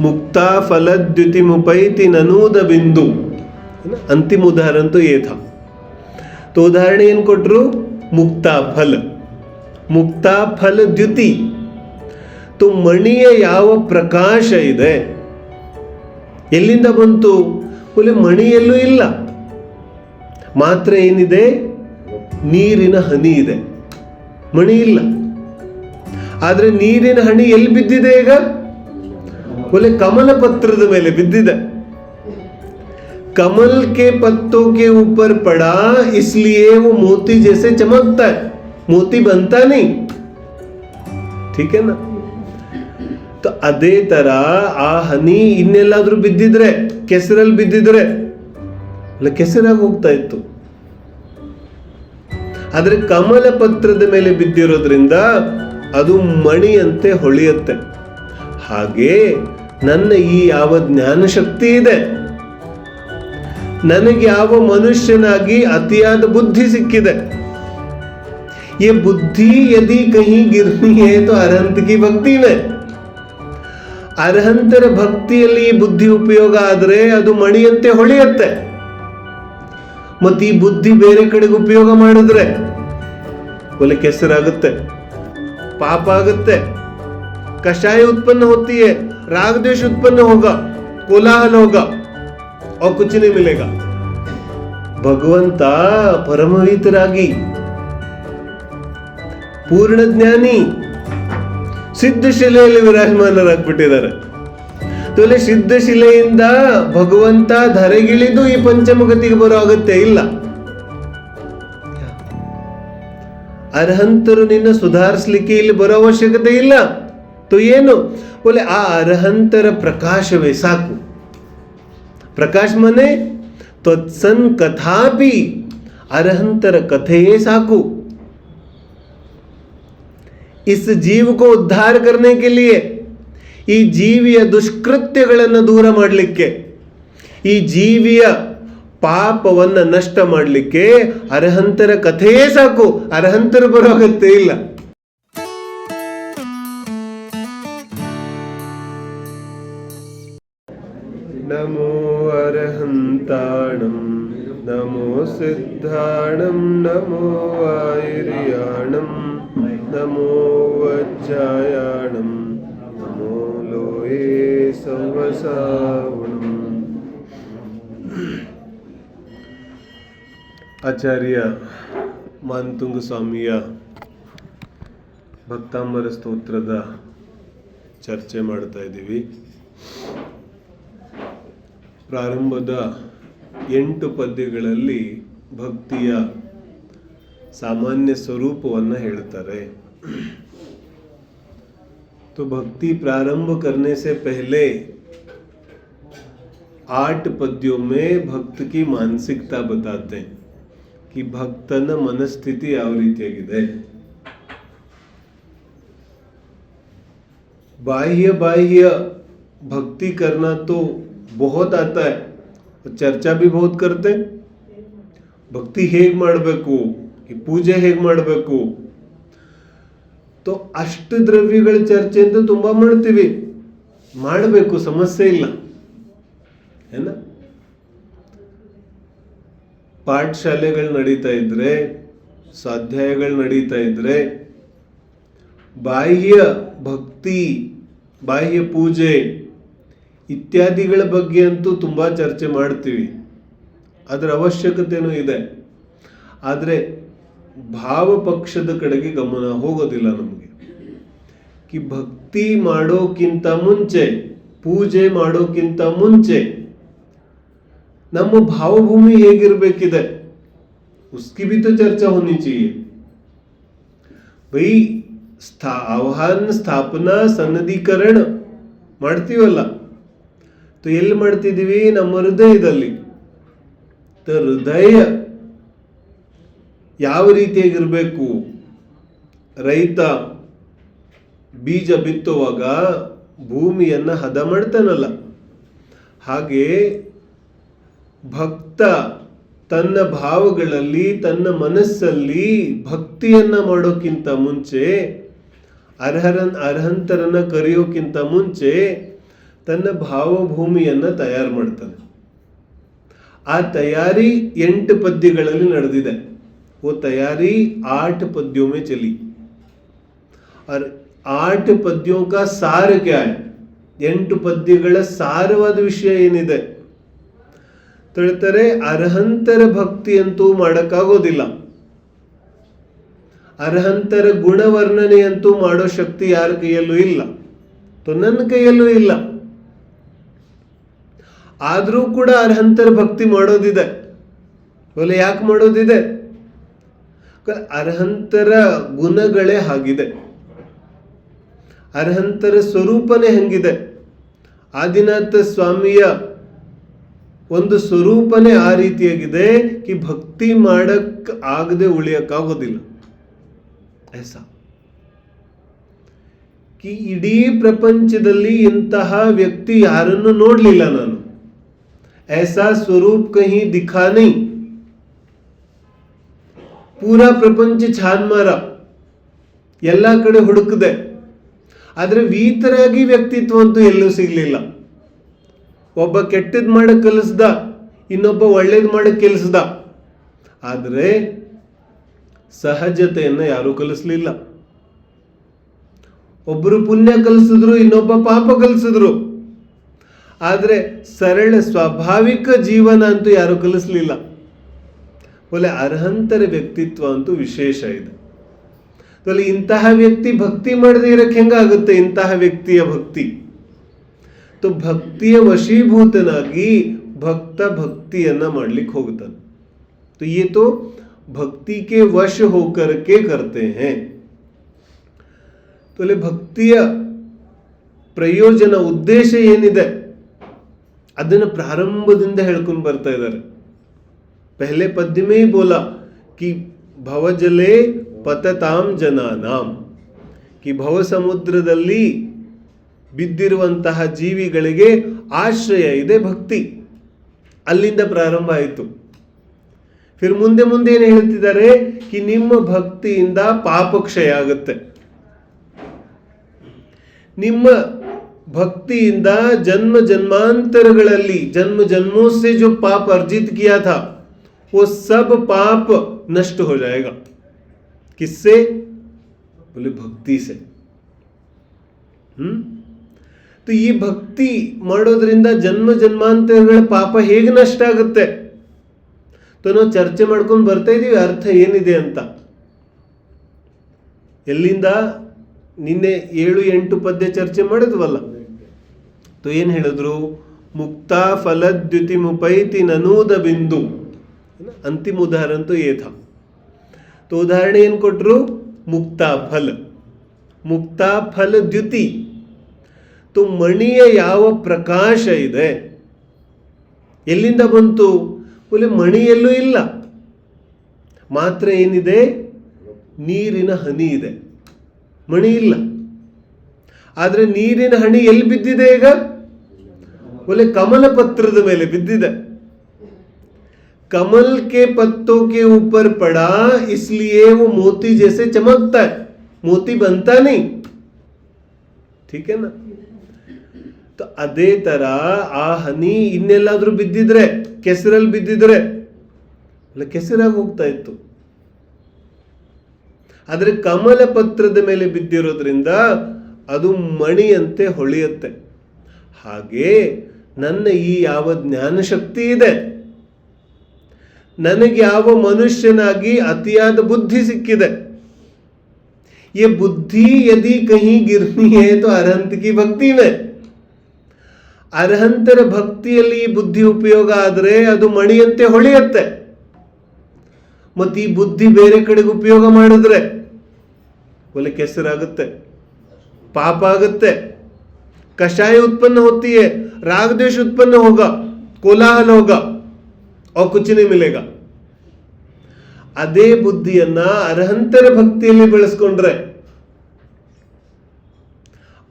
मुक्ता फलद्युति मुपैति ननूद बिंदु. अंतिम उदाहरण तो ये था. तो उदाहरण ಏನು ಕೊಟ್ಟರು? ಮುಕ್ತಾ ಫಲ. ಮುಕ್ತಾ ಫಲ ದ್ಯುತಿ. तो ಮಣಿಯ ಯಾವ ಪ್ರಕಾಶ ಇದೆ, ಎಲ್ಲಿಂದ ಬಂತು? ಮಣಿಯಲ್ಲೂ ಇಲ್ಲ. ಮಾತ್ರ ಏನಿದೆ? ನೀರಿನ ಹನಿ ಇದೆ, ಮಣಿ ಇಲ್ಲ. ಆದ್ರೆ ನೀರಿನ ಹನಿ ಎಲ್ಲಿ ಬಿದ್ದಿದೆ ಈಗ? ಕಮಲ ಪತ್ರದ ಮೇಲೆ ಬಿದ್ದಿದೆ. कमल के पत्तों के ऊपर पड़ा, इसलिए वो मोती जैसे चमकता है, मोती बनता नहीं. ठीक है ना? तो ಅದೇ ತರ ಆ ಹನಿ ಇನ್ನೆಲ್ಲಾದ್ರೂ ಬಿದ್ದಿದ್ರೆ, ಕೆಸರಲ್ಲಿ ಬಿದ್ದಿದ್ರೆ ಕೆಸರಾಗಿ ಹೋಗ್ತಾ ಇತ್ತು. ಆದ್ರೆ ಕಮಲ ಪತ್ರದ ಮೇಲೆ ಬಿದ್ದಿರೋದ್ರಿಂದ ಅದು ಮಣಿಯಂತೆ ಹೊಳೆಯುತ್ತೆ. ಹಾಗೆ ನನ್ನ ಈ ಯಾವ ಜ್ಞಾನ ಶಕ್ತಿ ಇದೆ, ನನಗೆ ಯಾವ ಮನುಷ್ಯನಾಗಿ ಅತಿಯಾದ ಬುದ್ಧಿ ಸಿಕ್ಕಿದೆ, ये बुद्धि यदि कहीं गिरनी है तो अरहंत की भक्ति में. ಅರ್ಹಂತರ ಭಕ್ತಿಯಲ್ಲಿ ಈ ಬುದ್ಧಿ ಉಪಯೋಗ ಆದ್ರೆ ಅದು ಮಣಿಯಂತೆ ಹೊಳೆಯುತ್ತೆ. ಮತ್ತೆ ಈ ಬುದ್ಧಿ ಬೇರೆ ಕಡೆಗೆ ಉಪಯೋಗ ಮಾಡಿದ್ರೆ ಕೆಸರಾಗುತ್ತೆ, ಪಾಪ ಆಗುತ್ತೆ, कषाय उत्पन्न होती है, राग द्वेष उत्पन्न होगा, कोलाहल होगा और कुछ नहीं मिलेगा. ಭಗವಂತ ಪರಮವೀತರಾಗಿ ಪೂರ್ಣ ಜ್ಞಾನಿ ಸಿದ್ಧಶಿಲೆಯಲ್ಲಿ ವಿರಾಜಮಾನರಾಗ್ಬಿಟ್ಟಿದ್ದಾರೆ. ಸಿದ್ಧಶಿಲೆಯಿಂದ ಭಗವಂತ ಧರೆಗಿಳಿದು ಈ ಪಂಚಮಗತಿಗೆ ಬರೋ ಅಗತ್ಯ ಇಲ್ಲ. ಅರ್ಹಂತರು ನಿನ್ನ ಸುಧಾರಿಸಲಿಕ್ಕೆ ಇಲ್ಲಿ ಬರೋ ಅವಶ್ಯಕತೆ ಇಲ್ಲ. तो ಏನು? ಆ ಅರ್ಹಂತರ ಪ್ರಕಾಶವೇ ಸಾಕು. ಪ್ರಕಾಶ ಮನೆ ತತ್ಸನ್ ಕಥಾಪಿ, ಅರ್ಹಂತರ ಕಥೆಯೇ ಸಾಕು. इस जीव को उद्धार करने के लिए, ಈ ಜೀವಿಯ ದುಷ್ಕೃತ್ಯಗಳನ್ನು ದೂರ ಮಾಡಲಿಕ್ಕೆ, ಈ ಜೀವಿಯ ಪಾಪವನ್ನ ನಷ್ಟ ಮಾಡಲಿಕ್ಕೆ ಅರ್ಹಂತರ ಕಥೆಯೇ ಸಾಕು. ಅರ್ಹಂತರು ಬರೋ ಅಗತ್ಯ ಇಲ್ಲ. ನಮೋ ಅರ್ಹಂತಾಣಂ ನಮೋ ಸಿದ್ಧಾಣಂ ನಮೋ ಆಯುರ್ಯಾಣಂ ನಮೋ ವಜ್ಜಾಯಾಣಂ ನಮೋ ಲೋಯೇ ಸಂವಸಾವಣಂ. ಆಚಾರ್ಯ ಮಾನ್ತುಂಗ ಸ್ವಾಮಿಯ ಭಕ್ತಾಂಬರ ಸ್ತೋತ್ರದ ಚರ್ಚೆ ಮಾಡ್ತಾ ಇದ್ದೀವಿ. ಪ್ರಾರಂಭದ 8 ಪದ್ಯಗಳಲ್ಲಿ ಭಕ್ತಿಯ सामान्य स्वरूपವನ್ನು ಹೇಳ್ತಾರೆ. तो भक्ति प्रारंभ करने से पहले 8 पद्यों में भक्त की मानसिकता बताते हैं कि भक्तನ ಮನಸ್ಥಿತಿ ಯಾವ ರೀತಿಯಾಗಿದೆ. बाह्य भक्ति करना तो बहुत आता है, चर्चा भी बहुत करते हैं. भक्ति ಹೇಗೆ ಮಾಡಬೇಕು, ಈ ಪೂಜೆ ಹೇಗೆ ಮಾಡಬೇಕು, तो ಅಷ್ಟದ್ರವ್ಯಗಳ ಚರ್ಚೆ ಅಂತ ತುಂಬಾ ಮಾಡ್ತೀವಿ. ಮಾಡಬೇಕು, ಸಮಸ್ಯೆ ಇಲ್ಲ ಏನ. ಪಾಠಶಾಲೆಗಳು ನಡೀತಾ ಇದ್ರೆ, ಸ್ವಾಧ್ಯಾಯಗಳು ನಡೀತಾ ಇದ್ರೆ, ಬಾಹ್ಯ ಭಕ್ತಿ, ಬಾಹ್ಯ ಪೂಜೆ ಇತ್ಯಾದಿಗಳ ಬಗ್ಗೆ ಅಂತೂ ತುಂಬಾ ಚರ್ಚೆ ಮಾಡ್ತೀವಿ. ಅದರ ಅವಶ್ಯಕತೆನೂ ಇದೆ. ಆದರೆ ಭಾವ ಪಕ್ಷದ ಕಡೆಗೆ ಗಮನ ಹೋಗೋದಿಲ್ಲ ನಮಗೆ. ಕಿ ಭಕ್ತಿ ಮಾಡೋಕ್ಕಿಂತ ಮುಂಚೆ, ಪೂಜೆ ಮಾಡೋಕ್ಕಿಂತ ಮುಂಚೆ ನಮ್ಮ ಭಾವಭೂಮಿ ಹೇಗಿರಬೇಕಿದೆ, ಉಸ್ಕಿ ಭಿ ತೋ ಚರ್ಚಾ ಹೋನಿ ಚಾಹಿಯೆ. ಭೈ ಆಹ್ವಾನ, ಸ್ಥಾಪನಾ, ಸನ್ನದೀಕರಣ ಮಾಡ್ತೀವಲ್ಲ, तो ಎಲ್ಲಿ ಮಾಡ್ತಿದ್ದೀವಿ? ನಮ್ಮ ಹೃದಯದಲ್ಲಿ. ಹೃದಯ ಯಾವ ರೀತಿಯಾಗಿರ್ಬೇಕು? ರೈತ ಬೀಜ ಬಿತ್ತುವಾಗ ಭೂಮಿಯನ್ನ ಹದ ಮಾಡ್ತಾನಲ್ಲ, ಹಾಗೆ ಭಕ್ತ ತನ್ನ ಭಾವಗಳಲ್ಲಿ, ತನ್ನ ಮನಸ್ಸಲ್ಲಿ ಭಕ್ತಿಯನ್ನ ಮಾಡೋಕ್ಕಿಂತ ಮುಂಚೆ, ಅರ್ಹಂತರನ್ನ ಕರೆಯೋಕ್ಕಿಂತ ಮುಂಚೆ ತನ್ನ ಭಾವಭೂಮಿಯನ್ನು ತಯಾರು ಮಾಡ್ತಾನೆ. ಆ ತಯಾರಿ 8 ಪದ್ಯಗಳಲ್ಲಿ ನಡೆದಿದೆ. वो तैयारी 8 पद्यों में चली और 8 पद्यों का सार क्या है? 8 ಪದ್ಯಗಳ ಸಾರವಾದ ವಿಷಯ ಏನಿದೆ ಹೇಳ್ತಾರೆ. ಅರ್ಹಂತರ ಭಕ್ತಿ ಅಂತೂ ಮಾಡೋಕ್ಕಾಗೋದಿಲ್ಲ. ಅರ್ಹಂತರ ಗುಣವರ್ಣನೆ ಅಂತೂ ಮಾಡೋ ಶಕ್ತಿ ಯಾರ ಕೈಯಲ್ಲೂ ಇಲ್ಲ, ನನ್ನ ಕೈಯಲ್ಲೂ ಇಲ್ಲ. ಆದರೂ ಕೂಡ ಅರ್ಹಂತರ ಭಕ್ತಿ ಮಾಡೋದಿದೆ. ಒಲೆ ಯಾಕೆ ಮಾಡೋದಿದೆ? ಅರ್ಹಂತರ ಗುಣಗಳೇ ಹಾಗಿದೆ, ಅರ್ಹಂತರ ಸ್ವರೂಪನೇ ಹಂಗಿದೆ. ಆದಿನಾಥ ಸ್ವಾಮಿಯ ಒಂದು ಸ್ವರೂಪನೇ ಆ ರೀತಿಯಾಗಿದೆ ಕಿ ಭಕ್ತಿ ಮಾಡಕ್ ಆಗದೆ ಉಳಿಯಕ್ಕಾಗೋದಿಲ್ಲ. ऐसा कि ಇಡೀ ಪ್ರಪಂಚದಲ್ಲಿ ಇಂತಹ ವ್ಯಕ್ತಿ ಯಾರನ್ನು ನೋಡಲಿಲ್ಲ ನಾನು. ऐसा स्वरूप कहीं दिखा नहीं. ಪೂರಾ ಪ್ರಪಂಚ ಛಾನ್ ಮಾರ, ಎಲ್ಲ ಕಡೆ ಹುಡುಕದೆ, ಆದ್ರೆ ವೀತರಾಗಿ ವ್ಯಕ್ತಿತ್ವ ಅಂತೂ ಎಲ್ಲೂ ಸಿಗ್ಲಿಲ್ಲ. ಒಬ್ಬ ಕೆಟ್ಟದ್ ಮಾಡಕ್ ಕಲಿಸ್ದ, ಇನ್ನೊಬ್ಬ ಒಳ್ಳೇದ್ ಮಾಡಕ್ ಕಲಿಸ್ದ, ಆದ್ರೆ ಸಹಜತೆಯನ್ನ ಯಾರೂ ಕಲಿಸ್ಲಿಲ್ಲ. ಒಬ್ಬರು ಪುಣ್ಯ ಕಲಿಸಿದ್ರು, ಇನ್ನೊಬ್ಬ ಪಾಪ ಕಲಿಸಿದ್ರು, ಆದ್ರೆ ಸರಳ ಸ್ವಾಭಾವಿಕ ಜೀವನ ಅಂತೂ ಯಾರು ಕಲಿಸ್ಲಿಲ್ಲ. ಒಳ್ಳೆ ಅರ್ಹಂತರ ವ್ಯಕ್ತಿತ್ವ ಅಂತೂ ವಿಶೇಷ ಇದೆ. ಇಂತಹ ವ್ಯಕ್ತಿ ಭಕ್ತಿ ಮಾಡದೇ ಇರಕ್ಕೆ ಹೆಂಗಾಗುತ್ತೆ? ಇಂತಹ ವ್ಯಕ್ತಿಯ ಭಕ್ತಿ तो ಭಕ್ತಿಯ ವಶೀಭೂತನಾಗಿ ಭಕ್ತ ಭಕ್ತಿಯನ್ನ ಮಾಡ್ಲಿಕ್ಕೆ ಹೋಗ್ತಾನೆ. तो ये तो भक्ति के वश होकर के करते हैं. तो ಭಕ್ತಿಯ ಪ್ರಯೋಜನ ಉದ್ದೇಶ ಏನಿದೆ ಅದನ್ನು ಪ್ರಾರಂಭದಿಂದ ಹೇಳ್ಕೊಂಡು ಬರ್ತಾ ಇದ್ದಾರೆ. पहले पद्य में ही बोला कि ಭವಜಲೆ ಪತತಾಂ ಜನಾನಾಂ, कि ಭವ ಸಮುದ್ರದಲ್ಲಿ ಬಿದ್ದಿರುವಂತಹ ಜೀವಿಗಳಿಗೆ ಆಶ್ರಯ ಇದೆ ಭಕ್ತಿ. ಅಲ್ಲಿಂದ ಪ್ರಾರಂಭ ಆಯಿತು. ಫಿರ್ ಮುಂದೆ ಮುಂದೆ ಏನು ಹೇಳ್ತಿದ್ದಾರೆ ಕಿ ನಿಮ್ಮ ಭಕ್ತಿಯಿಂದ ಪಾಪ ಕ್ಷಯ ಆಗುತ್ತೆ. ನಿಮ್ಮ ಭಕ್ತಿಯಿಂದ ಜನ್ಮ ಜನ್ಮಾಂತರಗಳಲ್ಲಿ जन्म जन्मों से जो पाप अर्जित किया था वो सब पाप नष्ट हो जाएगा. किससे? बोले भक्ति से. तो ಈ ಭಕ್ತಿ ಮಾಡೋದ್ರಿಂದ ಜನ್ಮ ಜನ್ಮಾಂತರಗಳ ಪಾಪ ಹೇಗೆ ನಷ್ಟ ಆಗುತ್ತೆ? ನಾವು ಚರ್ಚೆ ಮಾಡ್ಕೊಂಡು ಬರ್ತಾ ಇದೀವಿ ಅರ್ಥ ಏನಿದೆ ಅಂತ. ಎಲ್ಲಿಂದ ನಿನ್ನೆ 7-8 ಪದ್ಯ ಚರ್ಚೆ ಮಾಡಿದ್ವಲ್ಲ. तो ಏನ್ ಹೇಳಿದ್ರು? ಮುಕ್ತಾ ಫಲದ್ಯುತಿ ಮುಪೈತಿ ನನೂದ ಬಿಂದು. ಅಂತಿಮ ಉದಾಹರಣ तो ये था. तो ಉದಾಹರಣೆ ಏನ್ ಕೊಟ್ರು? ಮುಕ್ತಾ ಫಲ, ಮುಕ್ತಾ ಫಲ ದ್ಯುತಿ. तो ಮಣಿಯ ಯಾವ ಪ್ರಕಾಶ ಇದೆ ಎಲ್ಲಿಂದ ಬಂತು? बोले ಮಣಿಯಲ್ಲೂ ಇಲ್ಲ, ಮಾತ್ರ ಏನಿದೆ? ನೀರಿನ ಹನಿ ಇದೆ, ಮಣಿ ಇಲ್ಲ. ಆದ್ರೆ ನೀರಿನ ಹನಿ ಎಲ್ಲಿ ಬಿದ್ದಿದೆ ಈಗ? बोले ಕಮಲ ಪತ್ರದ ಮೇಲೆ ಬಿದ್ದಿದೆ. कमल के पत्तों के ऊपर पड़ा इसलिए वो मोती जैसे चमकता है, मोती बनता नहीं. ठीक है ना? तो ಅದೇ ತರ ಆ ಹನಿ ಇನ್ನೆಲ್ಲಾದ್ರೂ ಬಿದ್ದಿದ್ರೆ, ಕೆಸರಲ್ಲಿ ಬಿದ್ದಿದ್ರೆ ಅಲ್ಲ ಕೆಸರಾಗಿ ಹೋಗ್ತಾ ಇತ್ತು. ಆದ್ರೆ ಕಮಲ ಪತ್ರದ ಮೇಲೆ ಬಿದ್ದಿರೋದ್ರಿಂದ ಅದು ಮಣಿಯಂತೆ ಹೊಳೆಯುತ್ತೆ. ಹಾಗೆ ನನ್ನ ಈ ಯಾವ ಜ್ಞಾನ ಶಕ್ತಿ ಇದೆ, ನನಗೆ ಯಾವ ಮನುಷ್ಯನಾಗಿ ಅತಿಯಾದ ಬುದ್ಧಿ ಸಿಕ್ಕಿದೆ, ये बुद्धि यदि कहीं गिरनी है तो अरहंत की भक्ति में. ಅರ್ಹಂತರ ಭಕ್ತಿಯಲ್ಲಿ ಈ ಬುದ್ಧಿ ಉಪಯೋಗ ಆದ್ರೆ ಅದು ಮಣಿಯಂತೆ ಹೊಳೆಯುತ್ತೆ. ಮತ್ತೆ ಈ ಬುದ್ಧಿ ಬೇರೆ ಕಡೆಗೆ ಉಪಯೋಗ ಮಾಡಿದ್ರೆ ಒಲೆ ಕೆಸರಾಗುತ್ತೆ, ಪಾಪ ಆಗುತ್ತೆ, कषाय उत्पन्न होती है, राग द्वेष उत्पन्न होगा, कोलाहल होगा और कुछ नहीं मिलेगा. ಅದೇ ಬುದ್ಧಿಯನ್ನ ಅರ್ಹಂತರ ಭಕ್ತಿಯಲ್ಲಿ ಬೆಳೆಸ್ಕೊಂಡ್ರೆ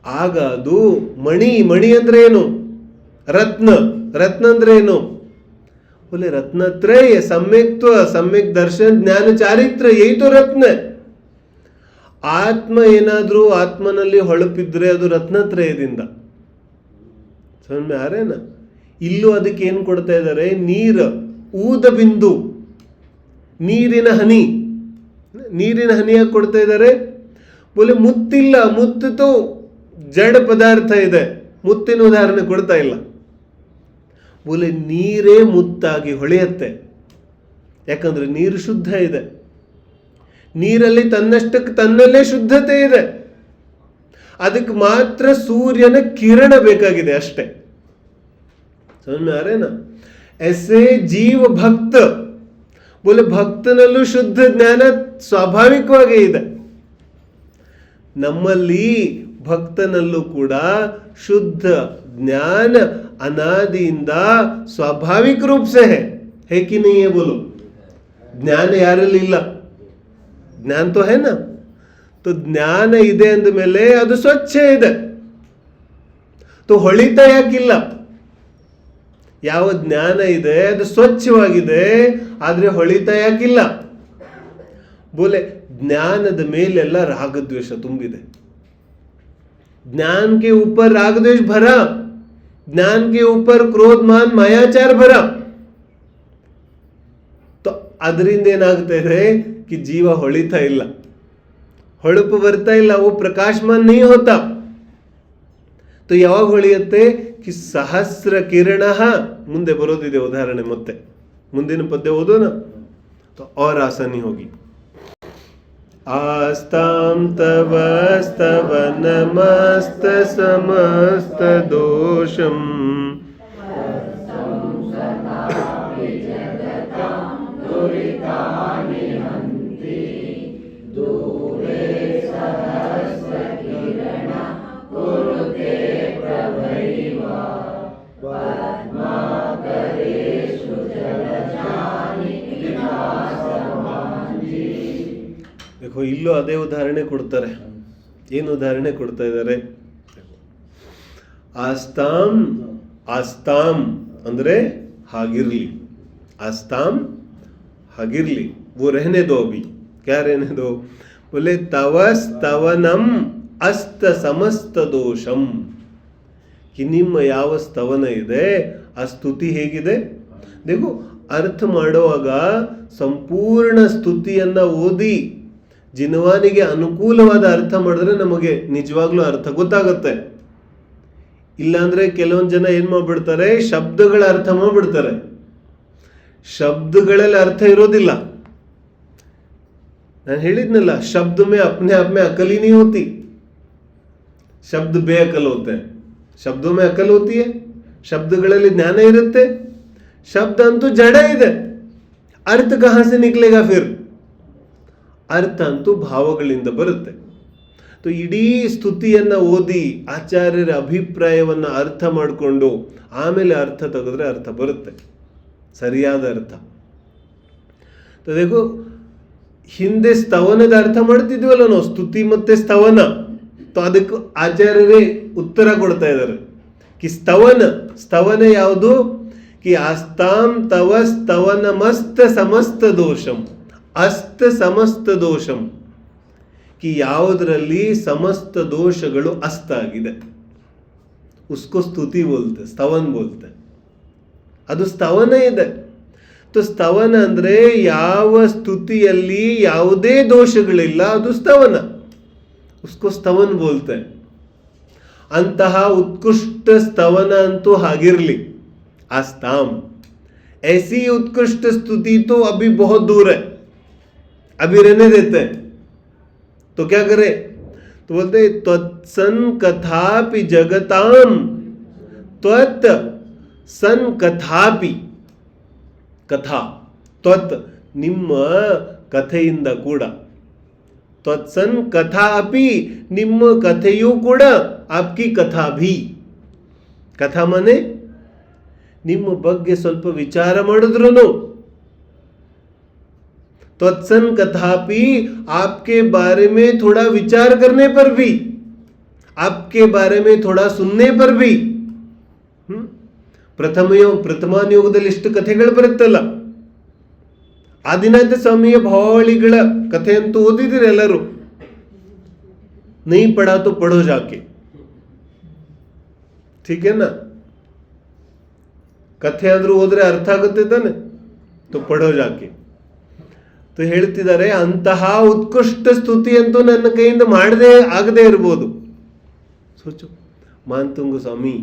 ಆಗ ಅದು ಮಣಿ. ಮಣಿ ಅಂದ್ರೆ ಏನು? ರತ್ನ. ರತ್ನ ಅಂದ್ರೆ ಏನು? बोले रत्नत्रय, सम्यक्त्व, सम्यक दर्शन, ज्ञान, ಚಾರಿತ್ರ, यही तो रत्न. ಆತ್ಮ ಏನಾದ್ರೂ ಆತ್ಮನಲ್ಲಿ ಹೊಳಪಿದ್ರೆ ಅದು ರತ್ನತ್ರಯದಿಂದ. ಸಮझ में आ रहे ना. ಇಲ್ಲೂ ಅದಕ್ಕೆ ಏನು ಕೊಡ್ತಾ ಇದ್ದಾರೆ, ನೀರು, ಊದ ಬಿಂದು, ನೀರಿನ ಹನಿ. ನೀರಿನ ಹನಿಯಾಗಿ ಕೊಡ್ತಾ ಇದ್ದಾರೆ. ಬೋಲೆ ಮುತ್ತಿಲ್ಲ, ಮುತ್ತು ಜಡ ಪದಾರ್ಥ ಇದೆ, ಮುತ್ತಿನ ಉದಾಹರಣೆ ಕೊಡ್ತಾ ಇಲ್ಲ. ಬೋಲೆ ನೀರೇ ಮುತ್ತಾಗಿ ಹೊಳೆಯುತ್ತೆ. ಯಾಕಂದ್ರೆ ನೀರು ಶುದ್ಧ ಇದೆ, ನೀರಲ್ಲಿ ತನ್ನಷ್ಟಕ್ಕೆ ತನ್ನಲ್ಲೇ ಶುದ್ಧತೆ ಇದೆ. ಅದಕ್ಕೆ ಮಾತ್ರ ಸೂರ್ಯನ ಕಿರಣ ಬೇಕಾಗಿದೆ ಅಷ್ಟೇ. समझ में आ रहे ना. ऐसे जीव ಭಕ್ತ, ಬೋಲೆ ಭಕ್ತನಲ್ಲೂ ಶುದ್ಧ ಜ್ಞಾನ ಸ್ವಾಭಾವಿಕವಾಗಿ ಇದೆ. ನಮ್ಮಲ್ಲಿ ಭಕ್ತನಲ್ಲೂ ಕೂಡ ಶುದ್ಧ ಜ್ಞಾನ ಅನಾದಿಯಿಂದ ಸ್ವಾಭಾವಿಕ ರೂಪ से है कि नहीं है बोलो. ಜ್ಞಾನ ಯಾರಲ್ಲಿ ಇಲ್ಲ? ಜ್ಞಾನ तो है ना. तो ಜ್ಞಾನ ಇದೆ ಅಂದ ಮೇಲೆ ಅದು ಸ್ವಚ್ಛ ಇದೆ. तो ಹೊಳಿತಾ ಯಾಕಿಲ್ಲ? ಯಾವ ಜ್ಞಾನ ಇದೆ ಅದು ಸ್ವಚ್ಛವಾಗಿದೆ, ಆದ್ರೆ ಹೊಳಿತಾ ಯಾಕಿಲ್ಲ? ಬೋಲೆ ಜ್ಞಾನದ ಮೇಲೆಲ್ಲ ರಾಗದ್ವೇಷ ತುಂಬಿದೆ. ज्ञान के ऊपर राग द्वेष भरा, ज्ञान के ऊपर क्रोध मान मायाचार भरा. तो ಅದರಿಂದ ಏನಾಗ್ತಾ ಇದೆ कि ಜೀವ ಹೊಳಿತಾ ಇಲ್ಲ, ಹೊಳಪು ಬರ್ತಾ ಇಲ್ಲ, वो प्रकाशमान नहीं होता. तो ಯಾವಾಗ ಹೊಳೆಯುತ್ತೆ कि ಸಹಸ್ರ ಕಿರಣ. ಮುಂದೆ ಬರೋದಿದೆ ಉದಾಹರಣೆ, ಮತ್ತೆ ಮುಂದಿನ ಪದ್ಯ ಓದೋಣ. तो और आसानी होगी. आस्तां तव स्तवनमस्त समस्त दोषं देखो ಇಲ್ಲೂ ಅದೇ ಉದಾಹರಣೆ ಕೊಡ್ತಾರೆ. ಏನು ಉದಾಹರಣೆ ಕೊಡ್ತಾ ಇದ್ದಾರೆ? ಆಸ್ತಾಂ, ಆಸ್ತಾಂ ಅಂದ್ರೆ ಹಾಗಿರ್ಲಿ, ಆಸ್ತಾಂ ಹಾಗಿರ್ಲಿ, वो रहने दो अभी. क्या रहने दो? बोले तव ಸ್ತವನಂ ಅಸ್ತ ಸಮಸ್ತ ದೋಷಂ. कि ನಿಮ್ಮ ಯಾವ ಸ್ತವನ ಇದೆ ಆ ಸ್ತುತಿ ಹೇಗಿದೆ? देखो ಅರ್ಥ ಮಾಡುವಾಗ ಸಂಪೂರ್ಣ ಸ್ತುತಿಯನ್ನ ಓದಿ ಜಿನವಾನಿಗೆ ಅನುಕೂಲವಾದ ಅರ್ಥ ಮಾಡಿದ್ರೆ ನಮಗೆ ನಿಜವಾಗ್ಲೂ ಅರ್ಥ ಗೊತ್ತಾಗುತ್ತೆ. ಇಲ್ಲಾಂದ್ರೆ ಕೆಲವೊಂದು ಜನ ಏನ್ ಮಾಡ್ಬಿಡ್ತಾರೆ, ಶಬ್ದಗಳ ಅರ್ಥ ಮಾಡ್ಬಿಡ್ತಾರೆ. ಶಬ್ದಗಳಲ್ಲಿ ಅರ್ಥ ಇರೋದಿಲ್ಲ. ನಾನು ಹೇಳಿದ್ನಲ್ಲ, ಶಬ್ದ ಮೇ ಅಪ್ನೆ ಆಪ್ ಮೇ ಅಕಲ್ ಹಿ नहीं होती, ಶಬ್ದ ಬೇಅಕಲ್ ಹೋತೆ. ಶಬ್ದೋ ಮೇ ಅಕಲ್ ಹೋತಿ ಹೈ, ಶಬ್ದಗಳಲ್ಲಿ ಜ್ಞಾನ ಇರುತ್ತೆ. ಶಬ್ದ ಅಂತೂ ಜಡ ಇದೆ, ಅರ್ಥ ಕಹಾಂ ಸೆ ನಿಕ್ಲೆಗಾ ಫಿರ್? ಅರ್ಥ ಅಂತೂ ಭಾವಗಳಿಂದ ಬರುತ್ತೆ. तो ಇಡೀ ಸ್ತುತಿಯನ್ನ ಓದಿ ಆಚಾರ್ಯರ ಅಭಿಪ್ರಾಯವನ್ನ ಅರ್ಥ ಮಾಡಿಕೊಂಡು ಆಮೇಲೆ ಅರ್ಥ ತೆಗೆದ್ರೆ ಅರ್ಥ ಬರುತ್ತೆ, ಸರಿಯಾದ ಅರ್ಥ. तो देखो ಹಿಂದೆ ಸ್ತವನದ ಅರ್ಥ ಮಾಡ್ತಿದ್ವಲ್ಲ ನಾವು, ಸ್ತುತಿ ಮತ್ತೆ ಸ್ತವನ. तो ಅದಕ್ಕೆ ಆಚಾರ್ಯರೇ ಉತ್ತರ ಕೊಡ್ತಾ ಇದ್ದಾರೆ कि ಸ್ತವನ ಯಾವುದು? कि आस्तां तव स्तवनमस्त समस्त दोषಂ. ಅಸ್ತ ಸಮಸ್ತ ದೋಷಂ, कि ಯಾವುದರಲ್ಲಿ ಸಮಸ್ತ ದೋಷಗಳು ಅಸ್ತ ಆಗಿದೆ ಉಸ್ಕೋ ಸ್ತುತಿ ಬೋಲ್ತೆ, ಸ್ತವನ್ ಬೋಲ್ತೆ. ಅದು ಸ್ತವನ ಇದೆ. तो ಸ್ತವನ ಅಂದ್ರೆ ಯಾವ ಸ್ತುತಿಯಲ್ಲಿ ಯಾವುದೇ ದೋಷಗಳಿಲ್ಲ, ಅದು ಸ್ತವನ, ಉಸ್ಕೋ ಸ್ತವನ್ ಬೋಲ್ತೆ. ಅಂತಹ ಉತ್ಕೃಷ್ಟ ಸ್ತವನ ಅಂತೂ ಹಾಗಿರ್ಲಿ, आस्ताम. ऐसी उत्कृष्ट स्तुति तो अभी बहुत दूर है, अभी रहने देते हैं. तो क्या करे? तो बोलते त्वत्सन कथापि जगताम, त्वत् सन कथापि, कथा त्वत् ನಿಮ್ಮ ಕಥೆಯಿಂದ ಕೂಡ, त्वत्सन कथा अपि ನಿಮ್ಮ ಕಥೆಯೂ ಕೂಡ, आपकी कथा भी. कथा माने ನಿಮ್ಮ ಬಗ್ಗೆ ಸ್ವಲ್ಪ ವಿಚಾರ ಮಾಡಿದ್ರು, त्वत्सन कथापि आपके बारे में थोड़ा विचार करने पर भी, आपके बारे में थोड़ा सुनने पर भी. ಪ್ರಥಮಾನ್ ಯೋಗದಲ್ಲಿ ಇಷ್ಟು ಕಥೆಗಳು ಬರುತ್ತಲ್ಲ, ಆದಿನಾಥ ಸ್ವಾಮಿಯ ಭಾವಳಿಗಳ ಕಥೆ ಅಂತೂ ಓದಿದಿರಿ ಎಲ್ಲರೂ. नहीं पढ़ा तो पढ़ो जाके, ठीक है ना. ಕಥೆ ಆದ್ರೂ ಹೋದ್ರೆ ಅರ್ಥ ಆಗುತ್ತೆ ತಾನೆ, ತೋ ಪಢೋ ಜಾಕೆ. ತೋ ಹೇಳ್ತಿದ್ದಾರೆ, ಅಂತಹ ಉತ್ಕೃಷ್ಟ ಸ್ತುತಿ ಅಂತೂ ನನ್ನ ಕೈಯಿಂದ ಆಗದೆ ಇರ್ಬೋದು. ಸೋಚು, ಮಾನತುಂಗ ಸ್ವಾಮಿ,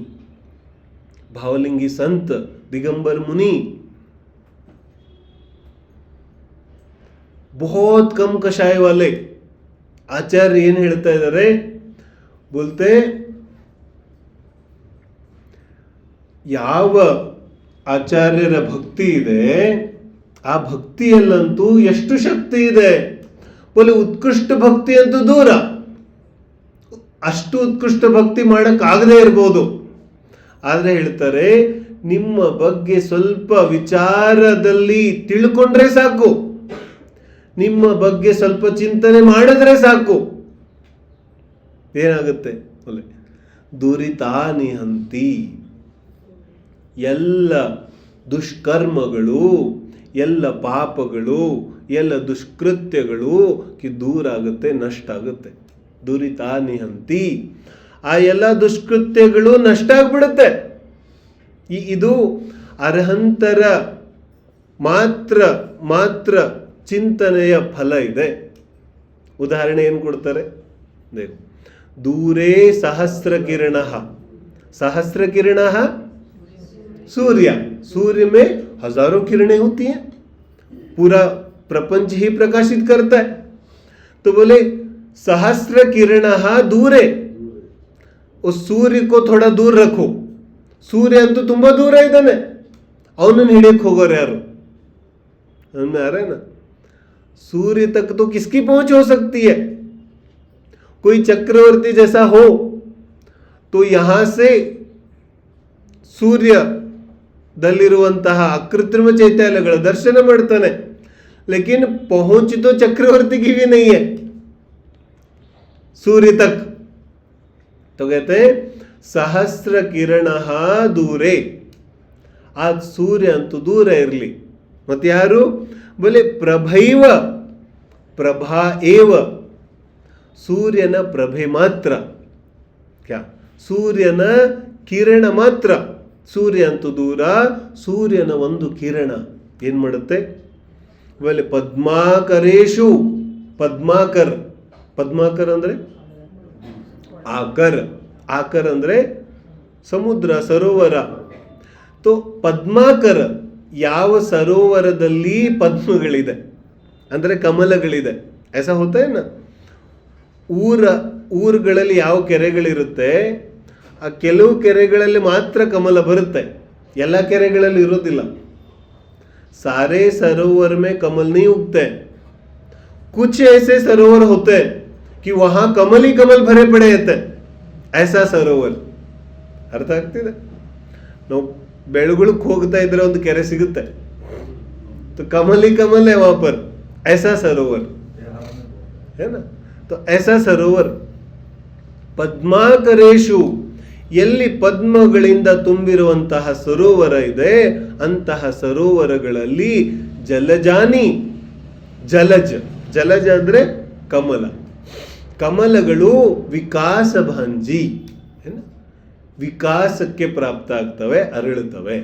ಭಾವಲಿಂಗಿ ಸಂತ, ದಿಗಂಬರ್ ಮುನಿ, बहुत कम कषाय वाले आचार्य ಏನ್ ಹೇಳ್ತಾ ಇದ್ದಾರೆ, ಬೋಲ್ತೆ ಯಾವ ಆಚಾರ್ಯರ ಭಕ್ತಿ ಇದೆ ಆ ಭಕ್ತಿಯಲ್ಲಂತೂ ಎಷ್ಟು ಶಕ್ತಿ ಇದೆ. ಬೋಲೆ ಉತ್ಕೃಷ್ಟ ಭಕ್ತಿ ಅಂತೂ ದೂರ, ಅಷ್ಟು ಉತ್ಕೃಷ್ಟ ಭಕ್ತಿ ಮಾಡಕ್ಕಾಗದೇ ಇರ್ಬೋದು. ಆದ್ರೆ ಹೇಳ್ತಾರೆ, ನಿಮ್ಮ ಬಗ್ಗೆ ಸ್ವಲ್ಪ ವಿಚಾರದಲ್ಲಿ ತಿಳ್ಕೊಂಡ್ರೆ ಸಾಕು, ನಿಮ್ಮ ಬಗ್ಗೆ ಸ್ವಲ್ಪ ಚಿಂತನೆ ಮಾಡಿದ್ರೆ ಸಾಕು, ಏನಾಗುತ್ತೆ ಬೋಲೆ ದುರಿತಾನಿಹಂತಿ. ಎಲ್ಲ ದುಷ್ಕರ್ಮಗಳು, ಎಲ್ಲ ಪಾಪಗಳು, ಎಲ್ಲ ದುಷ್ಕೃತ್ಯಗಳು ದೂರ ಆಗುತ್ತೆ, ನಷ್ಟ ಆಗುತ್ತೆ. ದುರಿತಾನಿಹಂತಿ, ಆ ಎಲ್ಲ ದುಷ್ಕೃತ್ಯಗಳು ನಷ್ಟ ಆಗ್ಬಿಡುತ್ತೆ. ಇದು ಅರ್ಹಂತರ ಮಾತ್ರ ಚಿಂತನೆಯ ಫಲ ಇದೆ. ಉದಾಹರಣೆ ಏನು ಕೊಡ್ತಾರೆ, ದೂರೇ ಸಹಸ್ರ ಕಿರಣ. सहस्र किरण सूर्य में हजारों किरणें होती हैं, पूरा प्रपंच ही प्रकाशित करता है. तो बोले सहस्र किरण दूर है, उस सूर्य को थोड़ा दूर रखो. सूर्य ಅಂತೂ ತುಂಬಾ ದೂರ ಇದ್ದಾನೆ, ಅವನನ್ನು ಹಿಡಿಯಕ್ಕೆ ಹೋಗೋರು ಯಾರು? आ रहा है ना, सूर्य तक तो किसकी पहुंच हो सकती है? कोई चक्रवर्ती जैसा हो तो यहां से सूर्य दಲ್ಲಿರುವಂತಹ ಅಕೃತ್ರಿಮ ಚೈತ್ಯಾಲಯಗಳ ದರ್ಶನ ಮಾಡ್ತಾನೆ. लेकिन पहुंच तो चक्रवर्ती की भी नहीं है सूर्य तक. तो कहते हैं सहस्र किरण दूरे. आज सूर्य ಅಂತೂ ದೂರ ಇರಲಿ, ಮತ್ತೆ ಯಾರು? बोले प्रभैव प्रभा एव. सूर्यನ ಪ್ರಭೆ ಮಾತ್ರ, क्या सूर्यನ ಕಿರಣ ಮಾತ್ರ. ಸೂರ್ಯ ಅಂತೂ ದೂರ, ಸೂರ್ಯನ ಒಂದು ಕಿರಣ ಏನ್ ಮಾಡುತ್ತೆ? बोले पद्माकरेशु. ಪದ್ಮಾಕರ್ ಅಂದ್ರೆ ಆಕರ್ ಅಂದ್ರೆ ಸಮುದ್ರ, ಸರೋವರ. तो ಪದ್ಮಾಕರ, ಯಾವ ಸರೋವರದಲ್ಲಿ ಪದ್ಮಗಳಿದೆ ಅಂದ್ರೆ ಕಮಲಗಳಿದೆ, ऐसा होता है ना. ಊರುಗಳಲ್ಲಿ ಯಾವ ಕೆರೆಗಳಿರುತ್ತೆ, ಆ ಕೆಲವು ಕೆರೆಗಳಲ್ಲಿ ಮಾತ್ರ ಕಮಲ ಬರುತ್ತೆ, ಎಲ್ಲ ಕೆರೆಗಳಲ್ಲಿ ಇರೋದಿಲ್ಲ. सारे सरोवर में कमल नहीं उगते, कुछ ऐसे सरोवर होते हैं कि वहां कमल ही कमल भरे पड़े रहते, ऐसा सरोवर. ಅರ್ಥ ಆಗ್ತಿದೆ? ನಾವು ಬೆಳಗುಳಕ್ಕೆ ಹೋಗ್ತಾ ಇದ್ರೆ ಒಂದು ಕೆರೆ ಸಿಗುತ್ತೆ, तो कमल ही कमल है वहां पर, ऐसा सरोवर है ना. तो ऐसा सरोवर ಪದ್ಮಾಕರೇಶು, ಎಲ್ಲಿ ಪದ್ಮಗಳಿಂದ ತುಂಬಿರುವಂತಹ ಸರೋವರ ಇದೆ ಅಂತಹ ಸರೋವರಗಳಲ್ಲಿ ಜಲಜಾನಿ. ಜಲಜ ಅಂದ್ರೆ ಕಮಲ. ಕಮಲಗಳು ವಿಕಾಸ ಭಾಂಜಿ, ವಿಕಾಸಕ್ಕೆ ಪ್ರಾಪ್ತ ಆಗ್ತವೆ, ಅರಳುತ್ತವೆ.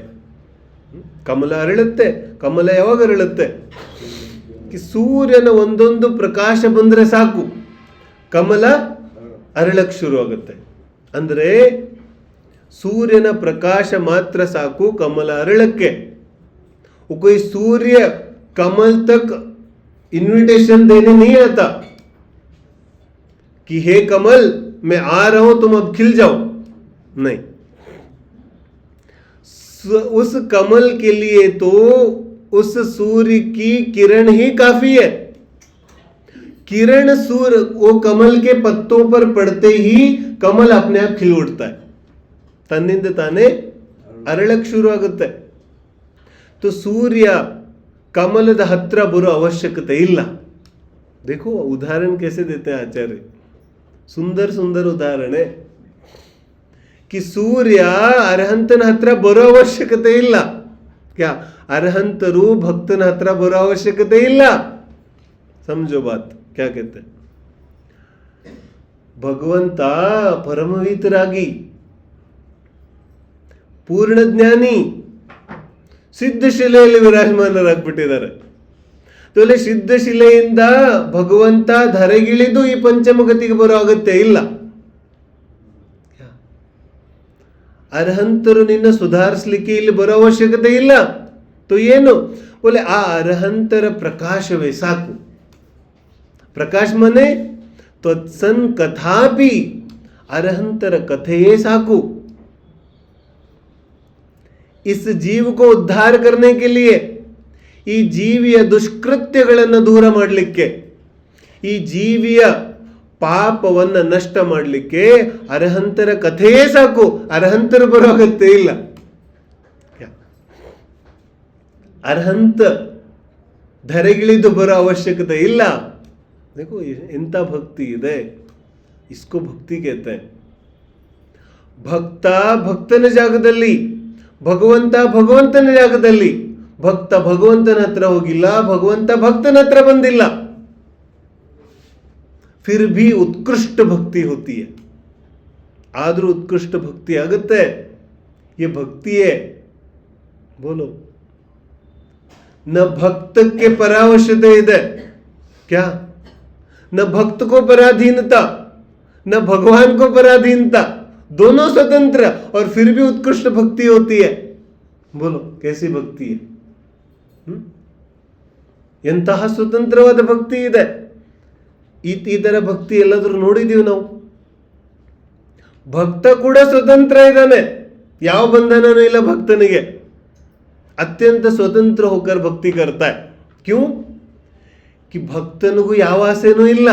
ಕಮಲ ಅರಳುತ್ತೆ. ಕಮಲ ಯಾವಾಗ ಅರಳುತ್ತೆ? ಸೂರ್ಯನ ಒಂದೊಂದು ಪ್ರಕಾಶ ಬಂದ್ರೆ ಸಾಕು, ಕಮಲ ಅರಳಕ್ಕೆ ಶುರು ಆಗುತ್ತೆ. ಅಂದ್ರೆ सूर्यನ ಪ್ರಕಾಶ ಮಾತ್ರ ಸಾಕು ಕಮಲ ಅರಳಕ್ಕೆ. कोई सूर्य कमल तक इन्विटेशन देने नहीं आता कि हे कमल मैं आ रहा हूं तुम अब खिल जाओ, नहीं. उस कमल के लिए तो उस सूर्य की किरण ही काफी है. किरण सूर्य वो कमल के पत्तों पर पड़ते ही कमल अपने आप खिल उठता है, तन्निंद ताने अरಳಕ್ಕೆ ಶುರು ಆಗುತ್ತೆ. तो सूर्य कमलದ ಹತ್ರ ಬರೋ ಅವಶ್ಯಕತೆ ಇಲ್ಲ. देखो उदाहरण कैसे देते हैं आचार्य, सुंदर सुंदर उदाहरण है कि सूर्य ಅರ್ಹಂತನ ಹತ್ರ ಬರೋ ಅವಶ್ಯಕತೆ ಇಲ್ಲ. क्या ಅರ್ಹಂತರು ಭಕ್ತನ ಹತ್ರ ಬರೋ ಅವಶ್ಯಕತೆ ಇಲ್ಲ. समझो बात क्या कहते हैं? ಭಗವಂತ ಪರಮವೀತರಾಗಿ ಪೂರ್ಣ ಜ್ಞಾನಿ, ಸಿದ್ಧಶಿಲೆಯಲ್ಲಿ ವಿರಾಜಮಾನರಾಗ್ಬಿಟ್ಟಿದ್ದಾರೆ. ತೋಲೆ ಸಿದ್ಧಶಿಲೆಯಿಂದ ಭಗವಂತ ಧರೆಗಿಳಿದು ಈ ಪಂಚಮಗತಿಗೆ ಬರೋ ಅಗತ್ಯ ಇಲ್ಲ. ಅರ್ಹಂತರು ನಿನ್ನ ಸುಧಾರಿಸ್ಲಿಕ್ಕೆ ಇಲ್ಲಿ ಬರೋ ಅವಶ್ಯಕತೆ ಇಲ್ಲ. ತೋ ಏನು ಬೋಲೆ ಆ ಅರ್ಹಂತರ ಪ್ರಕಾಶವೇ ಸಾಕು. ಪ್ರಕಾಶ ಮನೆ ತ್ವತ್ಸನ್ ಕಥಾಪಿ, ಅರ್ಹಂತರ ಕಥೆಯೇ ಸಾಕು. इस जीव को उद्धार करने के लिए, ಈ ಜೀವಿಯ ದುಷ್ಕೃತ್ಯಗಳನ್ನು ದೂರ ಮಾಡಲಿಕ್ಕೆ, ಈ ಜೀವಿಯ ಪಾಪವನ್ನು ನಷ್ಟ ಮಾಡಲಿಕ್ಕೆ ಅರ್ಹಂತರ ಕಥೆಯೇ ಸಾಕು. ಅರ್ಹಂತರು ಬರೋ ಅಗತ್ಯ ಇಲ್ಲ. ಅರ್ಹಂತ ಧರೆಗಿಳಿದು ಬರೋ ಅವಶ್ಯಕತೆ ಇಲ್ಲ. देखो ಎಂತ ಭಕ್ತಿ ಇದೆ, इसको ಭಕ್ತಿ कहते हैं. ಭಕ್ತ ಭಕ್ತನ ಜಾಗದಲ್ಲಿ, ಭಗವಂತ ಭಗವಂತನ ಜಾಗದಲ್ಲಿ. ಭಕ್ತ ಭಗವಂತನ ಹತ್ರ ಹೋಗಿಲ್ಲ, ಭಗವಂತ ಭಕ್ತನ ಹತ್ರ ಬಂದಿಲ್ಲ. फिर भी उत्कृष्ट भक्ति होती है. आद्ರೂ उत्कृष्ट भक्ति आगते. ये भक्ति है. बोलो, न भक्त के परावश्यते ಇದೆ क्या? न भक्त को पराधीनता, न भगवान को पराधीनता, दोनों स्वतंत्र और फिर भी उत्कृष्ट भक्ति होती है. बोलो कैसी भक्ति है? ಎಂತಹ ಸ್ವತಂತ್ರವಾದ ಭಕ್ತಿ ಇದೆ. ಈ ತರ ಭಕ್ತಿ ಎಲ್ಲಾದ್ರೂ ನೋಡಿದೀವಿ ನಾವು? ಭಕ್ತ ಕೂಡ ಸ್ವತಂತ್ರ ಇದ್ದಾನೆ, ಯಾವ ಬಂಧನನೂ ಇಲ್ಲ ಭಕ್ತನಿಗೆ. ಅತ್ಯಂತ ಸ್ವತಂತ್ರ ಹೋकर ಭಕ್ತಿ करता है. क्यों? कि ಭಕ್ತನಿಗೂ ಯಾವ ಆಸೆನೂ ಇಲ್ಲ.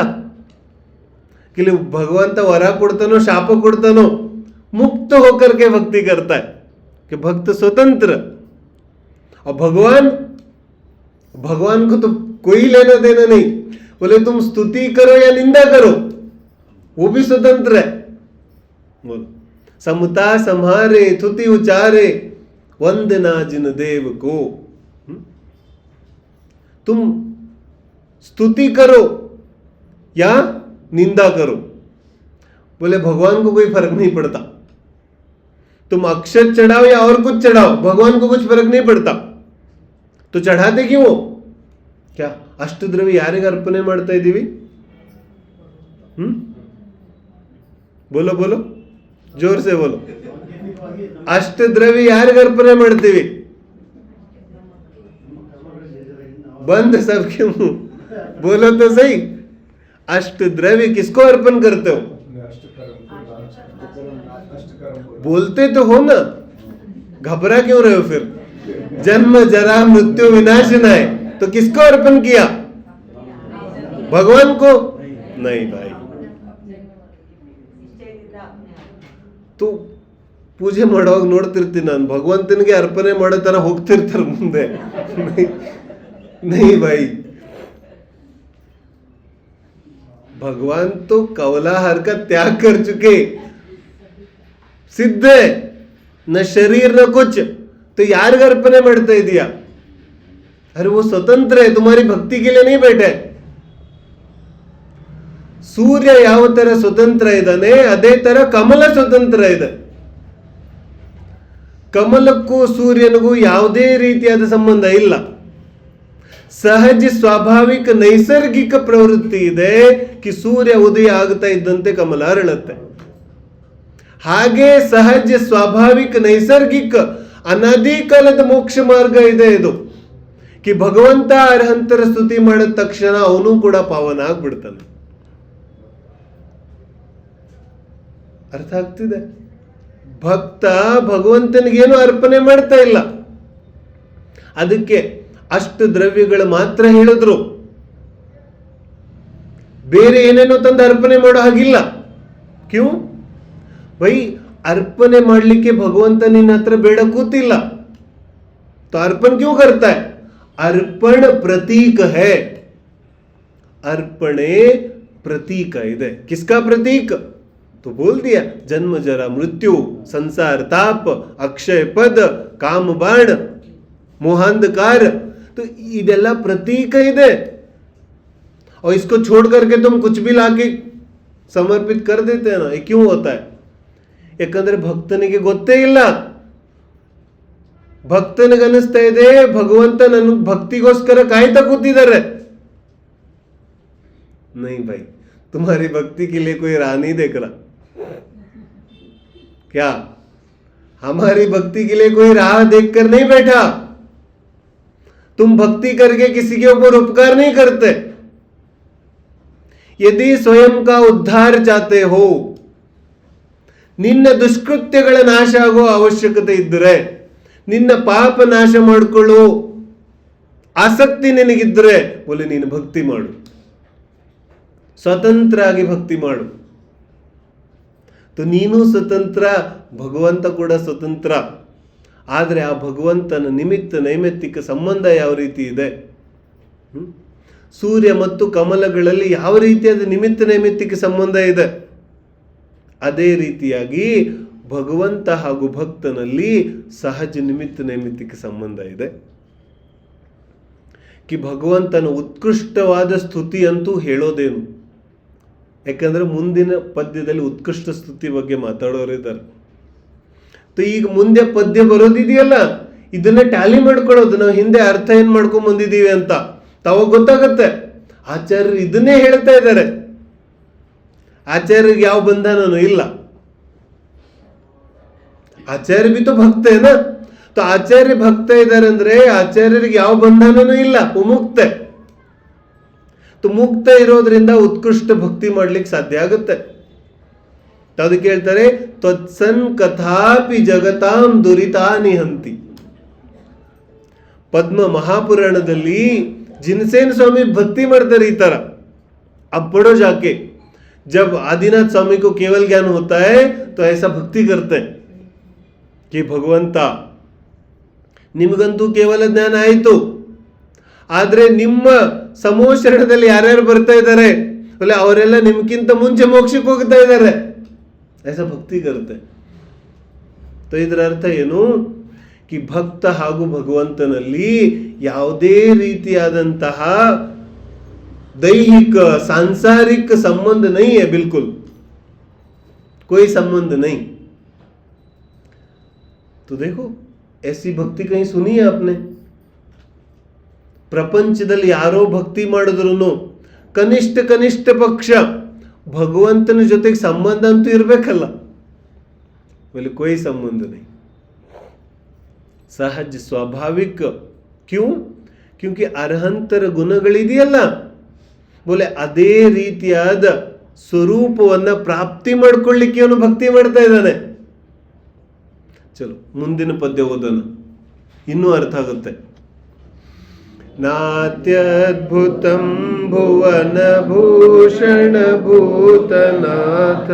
कि भगवंत वरा ಕೊಡ್ತಾನೋ ಶಾಪ ಕೊಡ್ತಾನೋ, मुक्त होकर के भक्ति करता है. कि भक्त स्वतंत्र. और भगवान को तो कोई लेना देना नहीं. बोले तुम स्तुति करो या निंदा करो, वो भी स्वतंत्र है. बोलो, समता संहारे थुति उचारे वंदना जिन देव को. तुम स्तुति करो या निंदा करो, बोले भगवान को कोई फर्क नहीं पड़ता. तुम अक्षत चढ़ाओ या और कुछ चढ़ाओ, भगवान को कुछ फर्क नहीं पड़ता. तो चढ़ाते क्यों? क्या ಅಷ್ಟದ್ರವ್ಯ ಯಾರಿಗೆ ಅರ್ಪಣೆ ಮಾಡ್ತಾ ಇದ್ದೀವಿ? ಬೋಲೋ ಬೋಲೋ, ಜೋರ್ ಸೆ ಬೋಲೋ. ಅಷ್ಟದ್ರವ್ಯ ಯಾರಿಗೆ ಅರ್ಪಣೆ ಮಾಡ್ತೀವಿ? बंद सबके मुंह, बोलो तो सही. अष्टद्रव्य किसको अर्पण करते हो? बोलते तो हो ना, घबरा क्यों रहे हो फिर? जन्म जरा मृत्यु विनाशन है, तो किसको अर्पण किया? भगवान को नहीं भाई. तो ಪೂಜೆ ಮಾಡುವಾಗ ನೋಡ್ತಿರ್ತೀನಿ ನಾನು, ಭಗವಂತನಿಗೆ ಅರ್ಪಣೆ ಮಾಡೋ ತರ ಹೋಗ್ತಿರ್ತಾರೆ ಮುಂದೆ. नहीं भाई, भगवान तो कवलाहार का त्याग कर चुके, सिद्ध है. न शरीर न कुछ, तो यार अर्पणे ಮಾಡ್ತಾ ಇದೀಯಾ? अरे वो स्वतंत्र है, तुम्हारी भक्ति के लिए नहीं बैठे. ಸೂರ್ಯ ಯಾವ ತರ ಸ್ವತಂತ್ರ ಇದ್ದಾನೆ, ಅದೇ ತರ ಕಮಲ ಸ್ವತಂತ್ರ ಇದೆ. ಕಮಲಕ್ಕೂ ಸೂರ್ಯನಿಗೂ ಯಾವುದೇ ರೀತಿಯಾದ ಸಂಬಂಧ ಇಲ್ಲ. ಸಹಜ ಸ್ವಾಭಾವಿಕ ನೈಸರ್ಗಿಕ ಪ್ರವೃತ್ತಿ ಇದೆ कि ಸೂರ್ಯ ಉದಯ ಆಗ್ತಾ ಇದ್ದಂತೆ ಕಮಲ ಅರಳುತ್ತೆ. ಹಾಗೆ ಸಹಜ ಸ್ವಾಭಾವಿಕ ನೈಸರ್ಗಿಕ ಅನಾದಿ ಕಾಲದ ಮೋಕ್ಷ ಮಾರ್ಗ ಇದೆ ಇದು, कि ಭಗವಂತ ಅರ್ಹಂತರ ಸ್ತುತಿ ಮಾಡಿದ ತಕ್ಷಣ ಅವನು ಕೂಡ ಪಾವನ ಆಗ್ಬಿಡ್ತಾನೆ. ಅರ್ಥ ಆಗ್ತಿದೆ? ಭಕ್ತ ಭಗವಂತನಿಗೇನು ಅರ್ಪಣೆ ಮಾಡ್ತಾ ಇಲ್ಲ. ಅದಕ್ಕೆ ಅಷ್ಟು ದ್ರವ್ಯಗಳು ಮಾತ್ರ ಹೇಳಿದ್ರು, ಬೇರೆ ಏನೇನೋ ತಂದು ಅರ್ಪಣೆ ಮಾಡೋ ಹಾಗಿಲ್ಲ. ಕ್ಯೂ ಭೈ, ಅರ್ಪಣೆ ಮಾಡಲಿಕ್ಕೆ ಭಗವಂತ ನಿನ್ನ ಹತ್ರ ಬೇಡ ಕೂತಿಲ್ಲ. तो अर्पण क्यों करता है? अर्पण प्रतीक है. अर्पणे प्रतीक ಇದೆ. किसका प्रतीक? तो बोल दिया, जन्म जरा मृत्यु, संसार ताप, अक्षय पद, काम बाण, मोहांधकार. तो ಇದೆಲ್ಲ ಪ್ರತೀಕ ಇದೆ. और इसको छोड़ करके तुम कुछ भी लाके समर्पित कर देते हैं ना, ये क्यों होता है? ಯಾಕಂದ್ರೆ ಭಕ್ತನಿಗೆ ಗೊತ್ತೇ ಇಲ್ಲ ಭಕ್ತನಿಗನಿಸ್ತಾ ಇದೆ ಭಗವಂತ ನನ್ನ ಭಕ್ತಿಗೋಸ್ಕರ ಕಾಯ್ತಾ ಕೂತಿದ್ದಾರೆ. नहीं भाई, तुम्हारी भक्ति के लिए कोई राह नहीं देख रहा. क्या हमारी भक्ति के लिए कोई राह देखकर नहीं बैठा. तुम भक्ति करके किसी के ऊपर उपकार नहीं करते. यदि स्वयं का उद्धार चाहते हो, ನಿನ್ನ ದುಷ್ಕೃತ್ಯಗಳ ನಾಶ ಆಗೋ ಅವಶ್ಯಕತೆ ಇದ್ದರೆ, ನಿನ್ನ ಪಾಪ ನಾಶ ಮಾಡಿಕೊಳ್ಳೋ ಆಸಕ್ತಿ ನಿನಗಿದ್ರೆ ಬೋಲೆ ನೀನು ಭಕ್ತಿ ಮಾಡು, ಸ್ವತಂತ್ರ ಆಗಿ ಭಕ್ತಿ ಮಾಡು. ನೀನು ಸ್ವತಂತ್ರ, ಭಗವಂತ ಕೂಡ ಸ್ವತಂತ್ರ. ಆದರೆ ಆ ಭಗವಂತನ ನಿಮಿತ್ತ ನೈಮಿತ್ತಿಕ ಸಂಬಂಧ ಯಾವ ರೀತಿ ಇದೆ? ಸೂರ್ಯ ಮತ್ತು ಕಮಲಗಳಲ್ಲಿ ಯಾವ ರೀತಿಯಾದ ನಿಮಿತ್ತ ನೈಮಿತ್ತಿಕ ಸಂಬಂಧ ಇದೆ, ಅದೇ ರೀತಿಯಾಗಿ ಭಗವಂತ ಹಾಗೂ ಭಕ್ತನಲ್ಲಿ ಸಹಜ ನಿಮಿತ್ತ ನೈಮಿತ್ತಿಕ ಸಂಬಂಧ ಇದೆ. ಕಿ ಭಗವಂತನ ಉತ್ಕೃಷ್ಟವಾದ ಸ್ತುತಿ ಅಂತೂ ಹೇಳೋದೇನು, ಯಾಕಂದ್ರೆ ಮುಂದಿನ ಪದ್ಯದಲ್ಲಿ ಉತ್ಕೃಷ್ಟ ಸ್ತುತಿ ಬಗ್ಗೆ ಮಾತಾಡೋರಿದ್ದಾರೆ. ಈಗ ಮುಂದೆ ಪದ್ಯ ಬರೋದಿದೆಯಲ್ಲ, ಇದನ್ನ ಟ್ಯಾಲಿ ಮಾಡ್ಕೊಳ್ಳೋದು, ನಾವು ಹಿಂದೆ ಅರ್ಥ ಏನ್ ಮಾಡ್ಕೊಂಡ್ ಬಂದಿದೀವಿ ಅಂತ ತಾವಾಗ ಗೊತ್ತಾಗತ್ತೆ. ಆಚಾರ್ಯರು ಇದನ್ನೇ ಹೇಳ್ತಾ ಇದ್ದಾರೆ. ಆಚಾರ್ಯರಿಗೆ ಯಾವ ಬಂಧನೂ ಇಲ್ಲ. ಆಚಾರ್ಯ ಬಿ ತೋ ಭಕ್ತ है ना, तो ಆಚಾರ್ಯ ಭಕ್ತ ಇದ್ದಾರೆ ಅಂದ್ರೆ ಆಚಾರ್ಯರಿಗೆ ಯಾವ ಬಂಧನೂ ಇಲ್ಲ, ಮುಕ್ತ. ಮುಕ್ತ ಇರೋದ್ರಿಂದ ಉತ್ಕೃಷ್ಟ ಭಕ್ತಿ ಮಾಡ್ಲಿಕ್ಕೆ ಸಾಧ್ಯ ಆಗುತ್ತೆ. ಅದಕ್ಕೆ ಹೇಳ್ತಾರೆ ತ್ವತ್ಸನ್ ಕಥಾಪಿ ಜಗತಾಂ ದುರಿತಾನಿ ಹಂತಿ. ಪದ್ಮ ಮಹಾಪುರಾಣದಲ್ಲಿ जिनसेन स्वामी भक्ति ಮಾಡ್ತಾರೆ ಈ ತರ. अब पढ़ो जाके, जब आदिनाथ स्वामी को केवल ज्ञान होता है तो ऐसा भक्ति करते हैं कि ಭಗವಂತ ನಿಮಗಂತೂ ಕೇವಲ ಜ್ಞಾನ ಆಯಿತು, ಆದ್ರೆ ನಿಮ್ಮ ಸಮೋಶರಣದಲ್ಲಿ ಯಾರ್ಯಾರು ಬರ್ತಾ ಇದ್ದಾರೆ ಅಲ್ಲ ಅವರೆಲ್ಲ ನಿಮ್ಗಿಂತ ಮುಂಚೆ ಮೋಕ್ಷಕ್ಕೆ ಹೋಗ್ತಾ ಇದ್ದಾರೆ. ऐसा ಭಕ್ತಿ करते. तो ಇದರ ಅರ್ಥ ಏನು? कि ಭಕ್ತ ಹಾಗೂ ಭಗವಂತನಲ್ಲಿ ಯಾವುದೇ ರೀತಿಯಾದಂತಹ दैहिक सांसारिक संबंध नहीं है, बिल्कुल कोई संबंध नहीं. तो देखो ऐसी भक्ति कहीं सुनी है आपने? ಪ್ರಪಂಚದಲ್ಲಿ ಯಾರೋ ಭಕ್ತಿ ಮಾಡಿದ್ರು ಕನಿಷ್ಠ ಪಕ್ಷ ಭಗವಂತನ ಜೊತೆಗೆ ಸಂಬಂಧ ಅಂತೂ ಇರಬೇಕಲ್ಲ. बोले कोई संबंध नहीं, सहज स्वाभाविक. क्यों? क्योंकि ಅರ್ಹಂತರ ಗುಣಗಳಿದೆಯಲ್ಲ, ಬೋಲೆ ಅದೇ ರೀತಿಯಾದ ಸ್ವರೂಪವನ್ನ ಪ್ರಾಪ್ತಿ ಮಾಡ್ಕೊಳ್ಳಿಕ್ಕೆ ಅವನು ಭಕ್ತಿ ಮಾಡ್ತಾ ಇದ್ದಾನೆ. ಚಲೋ ಮುಂದಿನ ಪದ್ಯ ಓದೋಣ, ಇನ್ನೂ ಅರ್ಥ ಆಗುತ್ತೆ. ನಾತ್ಯದ್ಭುತಂ ಭುವನ ಭೂಷಣ ಭೂತನಾಥ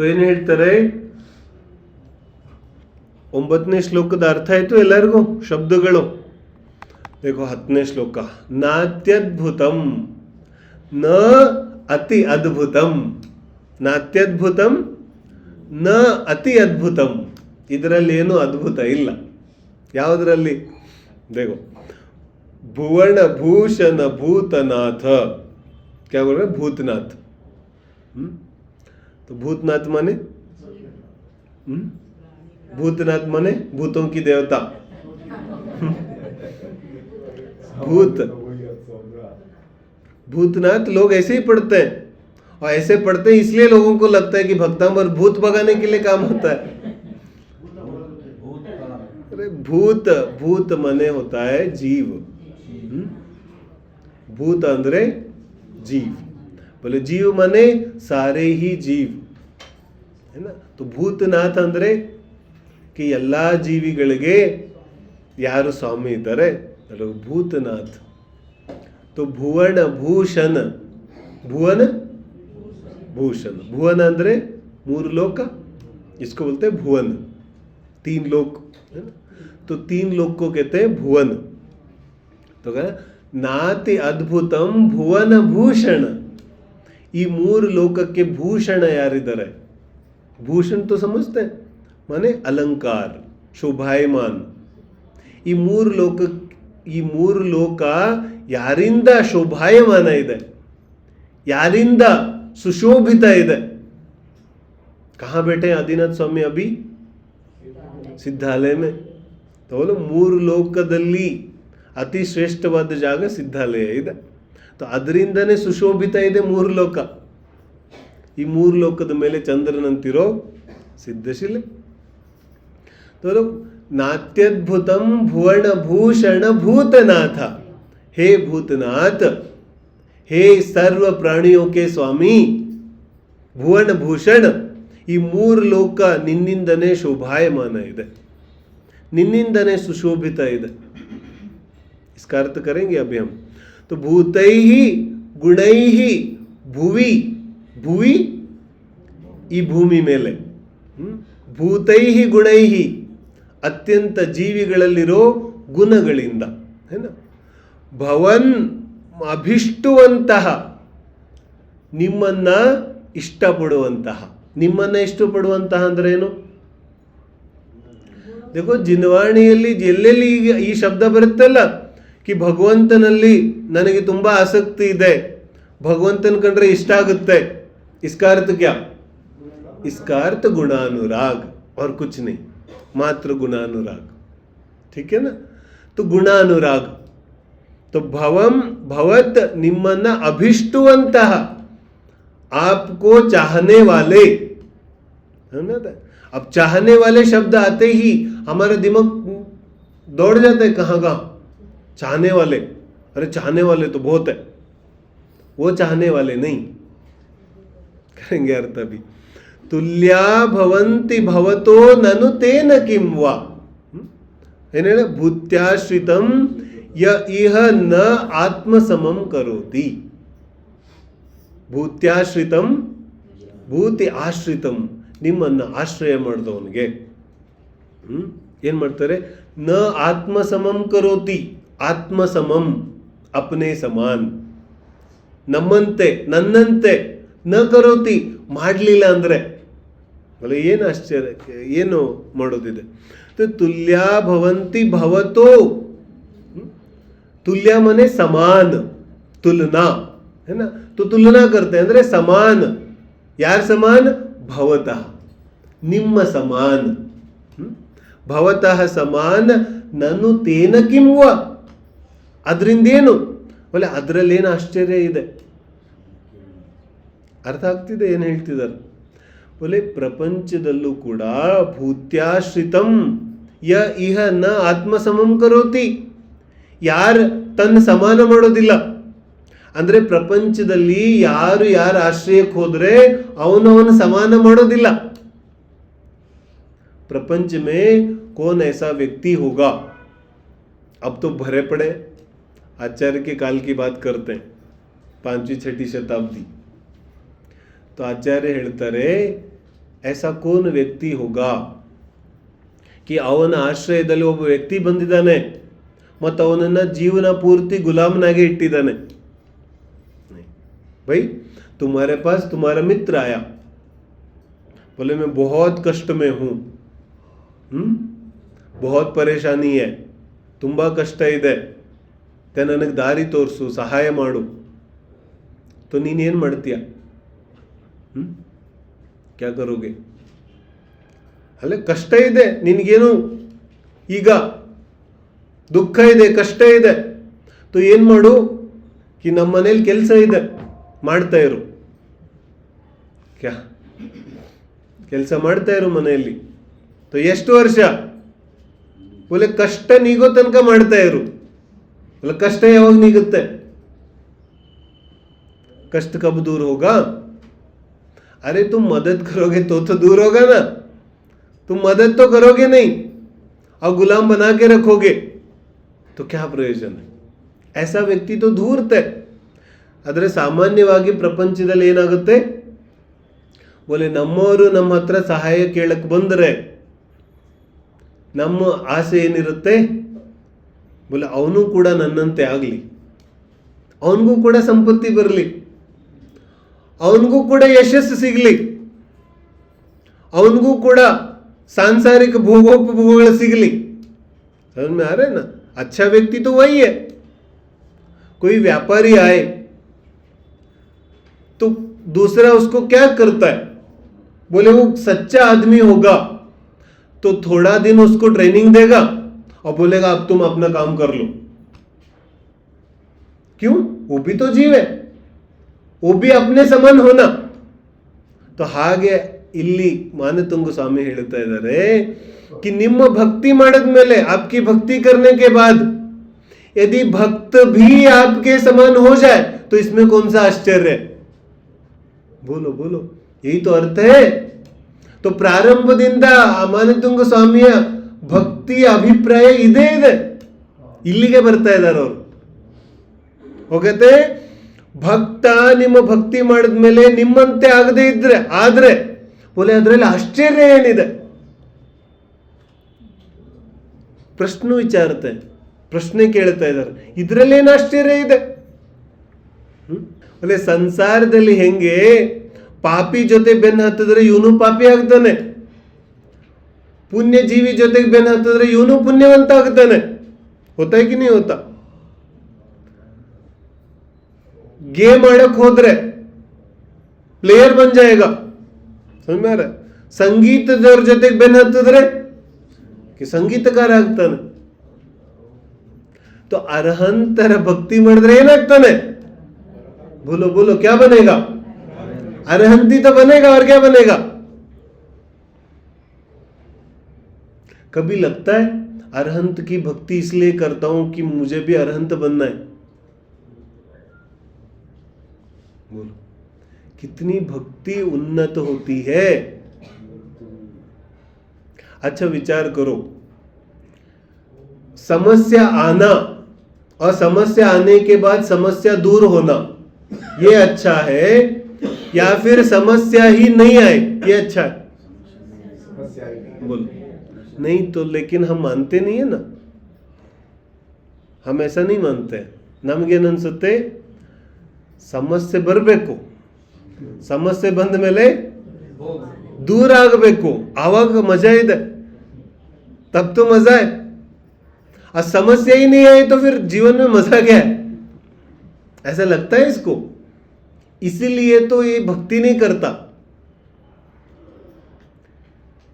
ಏನು ಹೇಳ್ತಾರೆ? 9ನೇ ಶ್ಲೋಕದ ಅರ್ಥ ಆಯ್ತು ಎಲ್ಲರಿಗೂ ಶಬ್ದಗಳು. देखो 10ನೇ ಶ್ಲೋಕ, ನಾತ್ಯದ್ಭುತಂ ನ ಅತಿ ಅದ್ಭುತಂ. ನಾತ್ಯದ್ಭುತಂ ನ ಅತಿ ಅದ್ಭುತಂ. ಇದರಲ್ಲಿ ಏನು ಅದ್ಭುತ ಇಲ್ಲ. ಯಾವುದರಲ್ಲಿ? देखो भुवन भूषण भूतनाथ, क्या बोल रहे? भूतनाथ. तो भूतनाथ माने भूतनाथ माने भूतों की देवता. भूतनाथ लोग ऐसे ही पढ़ते हैं, और ऐसे पढ़ते हैं इसलिए लोगों को लगता है कि भक्तों पर भूत भगाने के लिए काम होता है. अरे भूत माने होता है जीव. भूत अंदरे जीव. बोले जीव माने सारे ही जीव है ना. तो ಭೂತನಾಥ ಅಂದ್ರೆ कि ಎಲ್ಲ ಜೀವಿಗಳಿಗೆ ಯಾರು ಸ್ವಾಮಿ ಇದ್ದಾರೆ ಅಲ್ಲ, ಭೂತನಾಥ. तो भुवन भूषण, भुवन भूषण. भुवन ಅಂದ್ರೆ 3 ಲೋಕ, इसको बोलते हैं भुवन. 3 लोक है ना. तो 3 लोक को कहते हैं भुवन. तो नाति अद्भुतम भुवन भूषण. ಈ 3 ಲೋಕಕ್ಕೆ ಭೂಷಣ ಯಾರಿದ್ದಾರೆ? ಭೂಷಣ तो समझते हैं, माने अलंकार, ಶೋಭಾಯಮಾನ್. ಈ 3 ಲೋಕ ಯಾರಿಂದ ಶೋಭಾಯಮಾನ ಇದೆ, ಯಾರಿಂದ ಸುಶೋಭಿತ ಇದೆ? कहाँ बैठे आदिनाथ स्वामी अभी? ಸಿದ್ಧಾಲಯ ಮೇ. ತೋಲು 3 ಲೋಕದಲ್ಲಿ ಅತಿ ಶ್ರೇಷ್ಠವಾದ ಜಾಗ ಸಿದ್ಧಾಲಯ ಇದೆ. ಅದರಿಂದನೇ ಸುಶೋಭಿತ ಇದೆ 3 ಲೋಕ. ಈ 3 ಲೋಕದ ಮೇಲೆ ಚಂದ್ರನಂತಿರೋ ಸಿದ್ಧಶಿಲೆ. ತೋಲು नात्यद्भुतम भुवन भूषण भूतनाथ, हे भूतनाथ, हे सर्व प्राणियों के स्वामी, भुवन भूषण. ಈ 3 ಲೋಕ ನಿನ್ನಿಂದನೇ ಶೋಭಾಯಮಾನ ಇದೆ, ನಿನ್ನಿಂದನೇ ಸುಶೋಭಿತ ಇದೆ. इसका अर्थ करेंगे अभी हम. तो भूतैहि गुणैहि भुवि, भुवि ಈ ಭೂಮಿ ಮೇಲೆ, ಭೂತೈಹಿ ಗುಣೈಹಿ ಅತ್ಯಂತ ಜೀವಿಗಳಲ್ಲಿರೋ ಗುಣಗಳಿಂದ, ಏನ ಭವನ್ ಅಭಿಷ್ಟುವಂತಹ, ನಿಮ್ಮನ್ನ ಇಷ್ಟಪಡುವಂತಹ. ನಿಮ್ಮನ್ನ ಇಷ್ಟಪಡುವಂತಹ ಅಂದ್ರೆ ಏನು? देखो ಜಿನವಾಣಿಯಲ್ಲಿ ಎಲ್ಲೆಲ್ಲಿ ಈಗ ಈ ಶಬ್ದ ಬರುತ್ತಲ್ಲ, ಕಿ ಭಗವಂತನಲ್ಲಿ ನನಗೆ ತುಂಬಾ ಆಸಕ್ತಿ ಇದೆ, ಭಗವಂತನ ಕಂಡ್ರೆ ಇಷ್ಟ ಆಗುತ್ತೆ. इसका अर्थ क्या? इसका अर्थ गुणानुराग और कुछ नहीं, मात्र गुणानुराग. ठीक है ना? तो गुणानुराग. तो भवम भवत निम्मನ್ನ अभिष्टुವಂತಹ, आपको चाहने वाले, है ना? अब चाहने वाले शब्द आते ही हमारा दिमाग दौड़ जाता है कहाँ कहाँ. चाहने वाले, अरे चाहने वाले तो बहुत है, वो चाहने वाले नहीं. करेंगे अर्थ अभी. तुल्या भवन्ति भवतो ननु तेन किं वा, ಏನ್ ಹೇಳ? ಭೂತ್ಯಾಶ್ರಿತಂ ಯ ಇಹ ನ ಆತ್ಮಸಮಂ ಕರೋತಿ. ಭೂತ್ಯಾಶ್ರಿತಂ, ಭೂತಿ ಆಶ್ರಿತಂ, ನಿಮ್ಮನ್ನ ಆಶ್ರಯ ಮಾಡಿದವನಿಗೆ ಏನ್ ಮಾಡ್ತಾರೆ? ನ ಆತ್ಮಸಮಂ ಕರೋತಿ. ಆತ್ಮಸಮಂ ಅಪ್ನೆ ಸಮಾನ್, ನಮ್ಮಂತೆ ನನ್ನಂತೆ, ನ ಕರೋತಿ ಮಾಡಲಿಲ್ಲ ಅಂದ್ರೆ ಅಲ್ಲ, ಏನು ಆಶ್ಚರ್ಯ, ಏನು ಮಾಡೋದಿದೆ? ತುಲ್ಯ ಭವಂತಿ ಭವತೋ, ತುಲ್ಯ ಮನೆ ಸಮಾನ್, ತುಲನಾ है ना? तो तुलना करते हैं, ಅಂದ್ರೆ ಸಮಾನ. ಯಾರ ಸಮಾನ? ಭವತಃ, ನಿಮ್ಮ ಸಮಾನ. ಭವತಃ ಸಮಾನ ನನು ತೇನ ಕಿಂವ, ಅದರಿಂದೇನು? ಒಳ್ಳೆ ಅದರಲ್ಲೇನು ಆಶ್ಚರ್ಯ ಇದೆ? ಅರ್ಥ ಆಗ್ತಿದೆ ಏನು ಹೇಳ್ತಿದ್ದಾರೆ? ಒಳ್ಳೆ ಪ್ರಪಂಚದಲ್ಲೂ ಕೂಡ ಭೂತ್ಯಾಶ್ರಿತಂ ಯ ಇಹ ನ ಆತ್ಮಸಮಂ ಕರೋತಿ, ಯಾರು ತನ್ನ ಸಮಾನ ಮಾಡೋದಿಲ್ಲ. ಅಂದ್ರೆ ಪ್ರಪಂಚದಲ್ಲಿ ಯಾರು ಯಾರ ಆಶ್ರಯಕ್ಕೆ ಹೋದ್ರೆ ಅವನವನ ಸಮಾನ ಮಾಡೋದಿಲ್ಲ. प्रपंच में कौन ऐसा व्यक्ति होगा? अब तो भरे पड़े, आचार्य के काल की बात करते हैं, 5वीं 6वीं शताब्दी. तो आचार्य ಹೇಳ್ತಾರೆ, ऐसा कौन व्यक्ति होगा कि ಅವನ ಆಶ್ರಯದಲ್ಲಿ ಒಬ್ಬ ವ್ಯಕ್ತಿ ಬಂದಿದ್ದಾನೆ ಮತ್ತು ಅವನನ್ನ ಜೀವನ ಪೂರ್ತಿ ಗುಲಾಮನಾಗಿ ಇಟ್ಟಿದ್ದಾನೆ. भाई तुम्हारे पास तुम्हारा मित्र आया, बोले मैं बहुत कष्ट में हूं, बहुत परेशानी है, ತುಂಬಾ ಕಷ್ಟ ಇದೆ, ನನಗೆ ದಾರಿ ತೋರಿಸು, ಸಹಾಯ ಮಾಡು. तो ನೀನೇನು ಮಾಡ್ತೀಯ? क्या करोगे? ಅಲ್ಲ, ಕಷ್ಟ ಇದೆ ನಿನಗೇನು, ಈಗ ದುಃಖ ಇದೆ, ಕಷ್ಟ ಇದೆ. तो ಏನು ಮಾಡು? कि ನಮ್ಮ ಮನೇಲಿ ಕೆಲಸ ಇದೆ, ಮಾಡ್ತಾ ಇರು. ಕ್ಯಾ ಕೆಲಸ ಮಾಡ್ತಾ ಇರು ಮನೆಯಲ್ಲಿ. तो ಎಷ್ಟು ವರ್ಷ? बोले ಕಷ್ಟ ನೀಗೋ ತನಕ ಮಾಡ್ತಾ ಇರು. बोले ಕಷ್ಟ ಯಾವಾಗ ನೀಗುತ್ತೆ? कष्ट कब दूर होगा? अरे तुम मदद करोगे तो दूर होगा ना. तुम मदद तो करोगे नहीं और गुलाम बना के रखोगे तो क्या प्रयोजन है? ऐसा व्यक्ति तो धूर्त है. ಆದರೆ ಸಾಮಾನ್ಯವಾಗಿ ಪ್ರಪಂಚದಲ್ಲಿ ಏನಾಗುತ್ತೆ? ಬೋಲೆ ನಮ್ಮವರು ನಮ್ಮ ಹತ್ರ ಸಹಾಯ ಕೇಳಕ್ಕೆ ಬಂದರೆ ನಮ್ಮ ಆಸೆ ಏನಿರುತ್ತೆ? ಬೋಲೆ ಅವನು ಕೂಡ ನನ್ನಂತೆ ಆಗಲಿ, ಅವನಿಗೂ ಕೂಡ ಸಂಪತ್ತಿ ಬರಲಿ, ಅವನಿಗೂ ಕೂಡ ಯಶಸ್ಸು ಸಿಗಲಿ, ಅವನಿಗೂ ಕೂಡ सांसारिक भोगोपभोग सिगली। समझ में आ रहा है ना? अच्छा व्यक्ति तो वही है। कोई व्यापारी आए तो दूसरा उसको क्या करता है, बोले वो सच्चा आदमी होगा तो थोड़ा दिन उसको ट्रेनिंग देगा और बोलेगा अब तुम अपना काम कर लो। क्यों? वो भी तो जीव है, वो भी अपने समान होना। तो ಹಾಗೆ ಇಲ್ಲಿ ಮಾನತುಂಗ ಸ್ವಾಮಿ ಹೇಳ್ತಾ ಇದ್ದಾರೆ कि ನಿಮ್ಮ ಭಕ್ತಿ ಮಾಡಿದ್ಮೇಲೆ, आपकी भक्ति करने के बाद यदि भक्त भी आपके समान हो जाए तो इसमें कौन सा आश्चर्य है? बोलो बोलो, यही तो अर्थ है। तो ಪ್ರಾರಂಭದಿಂದ ಮಾನತುಂಗ ಸ್ವಾಮಿಯ ಭಕ್ತಿ ಅಭಿಪ್ರಾಯ ಇದೇ ಇದೆ, ಇಲ್ಲಿಗೆ ಬರ್ತಾ ಇದ್ದಾರೆ ಅವರು. ಹೋಗತ್ತೆ ಭಕ್ತ ನಿಮ್ಮ ಭಕ್ತಿ ಮಾಡಿದ್ಮೇಲೆ ನಿಮ್ಮಂತೆ ಆಗದೆ ಇದ್ರೆ ಆದ್ರೆ बोले ಅದರಲ್ಲಿ ಆಶ್ಚರ್ಯ ಏನಿದೆ? ಪ್ರಶ್ನೆ ವಿಚಾರತೆ, ಪ್ರಶ್ನೆ ಕೇಳ್ತಾ ಇದ್ದಾರೆ, ಇದರಲ್ಲಿ ಏನು ಆಶ್ಚರ್ಯ ಇದೆ? बोले ಸಂಸಾರದಲ್ಲಿ ಹೆಂಗೆ ಪಾಪಿ ಜೊತೆ ಬೆನ್ನು ಹತ್ತಿದ್ರೆ ಇವನು ಪಾಪಿ ಆಗ್ತಾನೆ, ಪುಣ್ಯ ಜೀವಿ ಜೊತೆಗೆ ಬೆನ್ನು ಹತ್ತಿದ್ರೆ ಇವನು ಪುಣ್ಯವಂತ ಆಗ್ತಾನೆ. होता है कि नहीं होता? गेम आड़क होद्रे प्लेयर बन जाएगा, समझ में आ रहा है? ಸಂಗೀತದವ್ರ ಜೊತೆಗೆ ಬೆನ್ನು ಹತ್ತಿದ್ರೆ ಸಂಗೀತಕಾರ ಆಗ್ತಾನೆ. तो ಅರ್ಹಂತರ ಭಕ್ತಿ ಮಾಡಿದ್ರೆ ಏನಾಗ್ತಾನೆ? बोलो बोलो, क्या बनेगा? अरहंती तो बनेगा, और क्या बनेगा? कभी लगता है अरहंत की भक्ति इसलिए करता हूं कि मुझे भी अरहंत बनना है? बोलो, कितनी भक्ति उन्नत होती है। अच्छा विचार करो, समस्या आना और समस्या आने के बाद समस्या दूर होना ये अच्छा है, या फिर समस्या ही नहीं आए ये अच्छा है? बोलो नहीं तो, लेकिन हम मानते नहीं है ना, हम ऐसा नहीं मानते। ನಮಗೇನು ಅನ್ಸುತ್ತೆ, ಸಮಸ್ಯೆ ಬರಬೇಕು, ಸಮಸ್ಯೆ ಬಂದ ಮೇಲೆ दूर ಆಗಬೇಕು, ಆವಾಗ ಮಜಾ ಇದೆ, तब तो मजा है। और समस्या ही नहीं आई तो फिर जीवन में मजा क्या है? ऐसा लगता है इसको। इसीलिए तो ये भक्ति नहीं करता।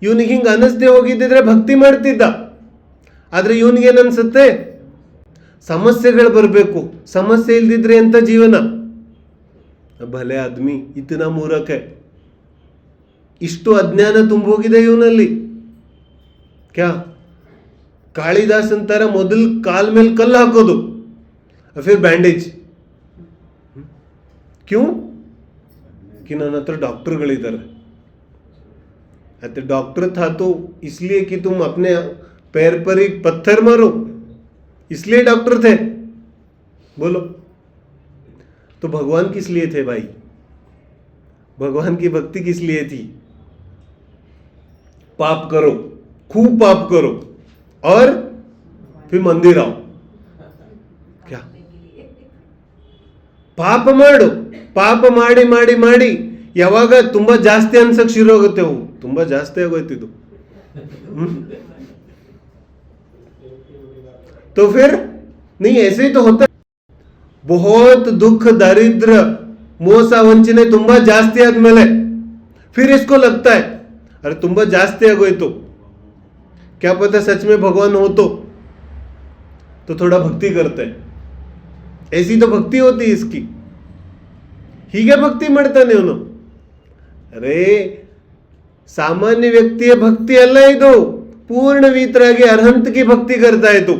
ಇವನಿಗೆ ಹಿಂಗೆ ಅನಿಸ್ದೆ ಹೋಗಿದ್ದಿದ್ರೆ ಭಕ್ತಿ ಮಾಡ್ತಿದ್ದ. ಆದ್ರೆ ಇವನಿಗೆ ಏನು ಅನ್ಸುತ್ತೆ, ಸಮಸ್ಯೆಗಳು ಬರಬೇಕು, ಸಮಸ್ಯೆ ಇಲ್ದಿದ್ರೆ ಎಂತ ಜೀವನ? ಭಲೆ ಆದ್ಮಿ ಇತನಾ ಮೂರಖ है, ಇಷ್ಟು ಅಜ್ಞಾನ ತುಂಬೋಗಿದೆ ಇವನಲ್ಲಿ. क्या ಕಾಳಿದಾಸ್ ಅಂತಾರ, ಮೊದಲು ಕಾಲ್ ಮೇಲೆ ಕಲ್ಲು ಹಾಕೋದು, फिर बैंडेज। क्यों? कि ನನ್ನ ಹತ್ರ ಡಾಕ್ಟರ್ಗಳಿದ್ದಾರೆ। डॉक्टर था तो इसलिए कि तुम अपने पैर पर एक पत्थर मारो, इसलिए डॉक्टर थे? बोलो। तो भगवान किस लिए थे भाई? भगवान की भक्ति किस लिए थी? पाप करो, खूब पाप करो और फिर मंदिर आओ। क्या ಪಾಪ ಮಾಡು, ಪಾಪ ಮಾಡಿ ಮಾಡಿ ಮಾಡಿ ಯಾವಾಗ ತುಂಬಾ ಜಾಸ್ತಿ ಅನ್ಸಕ್ ಶುರು ಆಗುತ್ತೆ, ಅವು ತುಂಬಾ ಜಾಸ್ತಿ ಆಗೋಯ್ತಿದ್ದು, तो फिर नहीं ऐसे ही तो होता है। बहुत दुख दारिद्र ಮೋಸ ವಂಚನೆ ತುಂಬಾ ಜಾಸ್ತಿ ಆದ್ಮೇಲೆ फिर इसको लगता है अरे ತುಂಬಾ ಜಾಸ್ತಿ ಆಗೋಯ್ತು, क्या पता सच में भगवान हो तो थोड़ा भक्ति करते हैं। ऐसी तो भक्ति होती है इसकी। ಹೀಗೆ ಭಕ್ತಿ ಮಾಡ್ತಾನೆ ಅವನು। ಅರೆ ಸಾಮಾನ್ಯ ವ್ಯಕ್ತಿಯ ಭಕ್ತಿ ಅಲ್ಲ ಇದು, ಪೂರ್ಣವೀತರಾಗಿ ಅರ್ಹಂತಕ್ಕೆ ಭಕ್ತಿ करता है तू।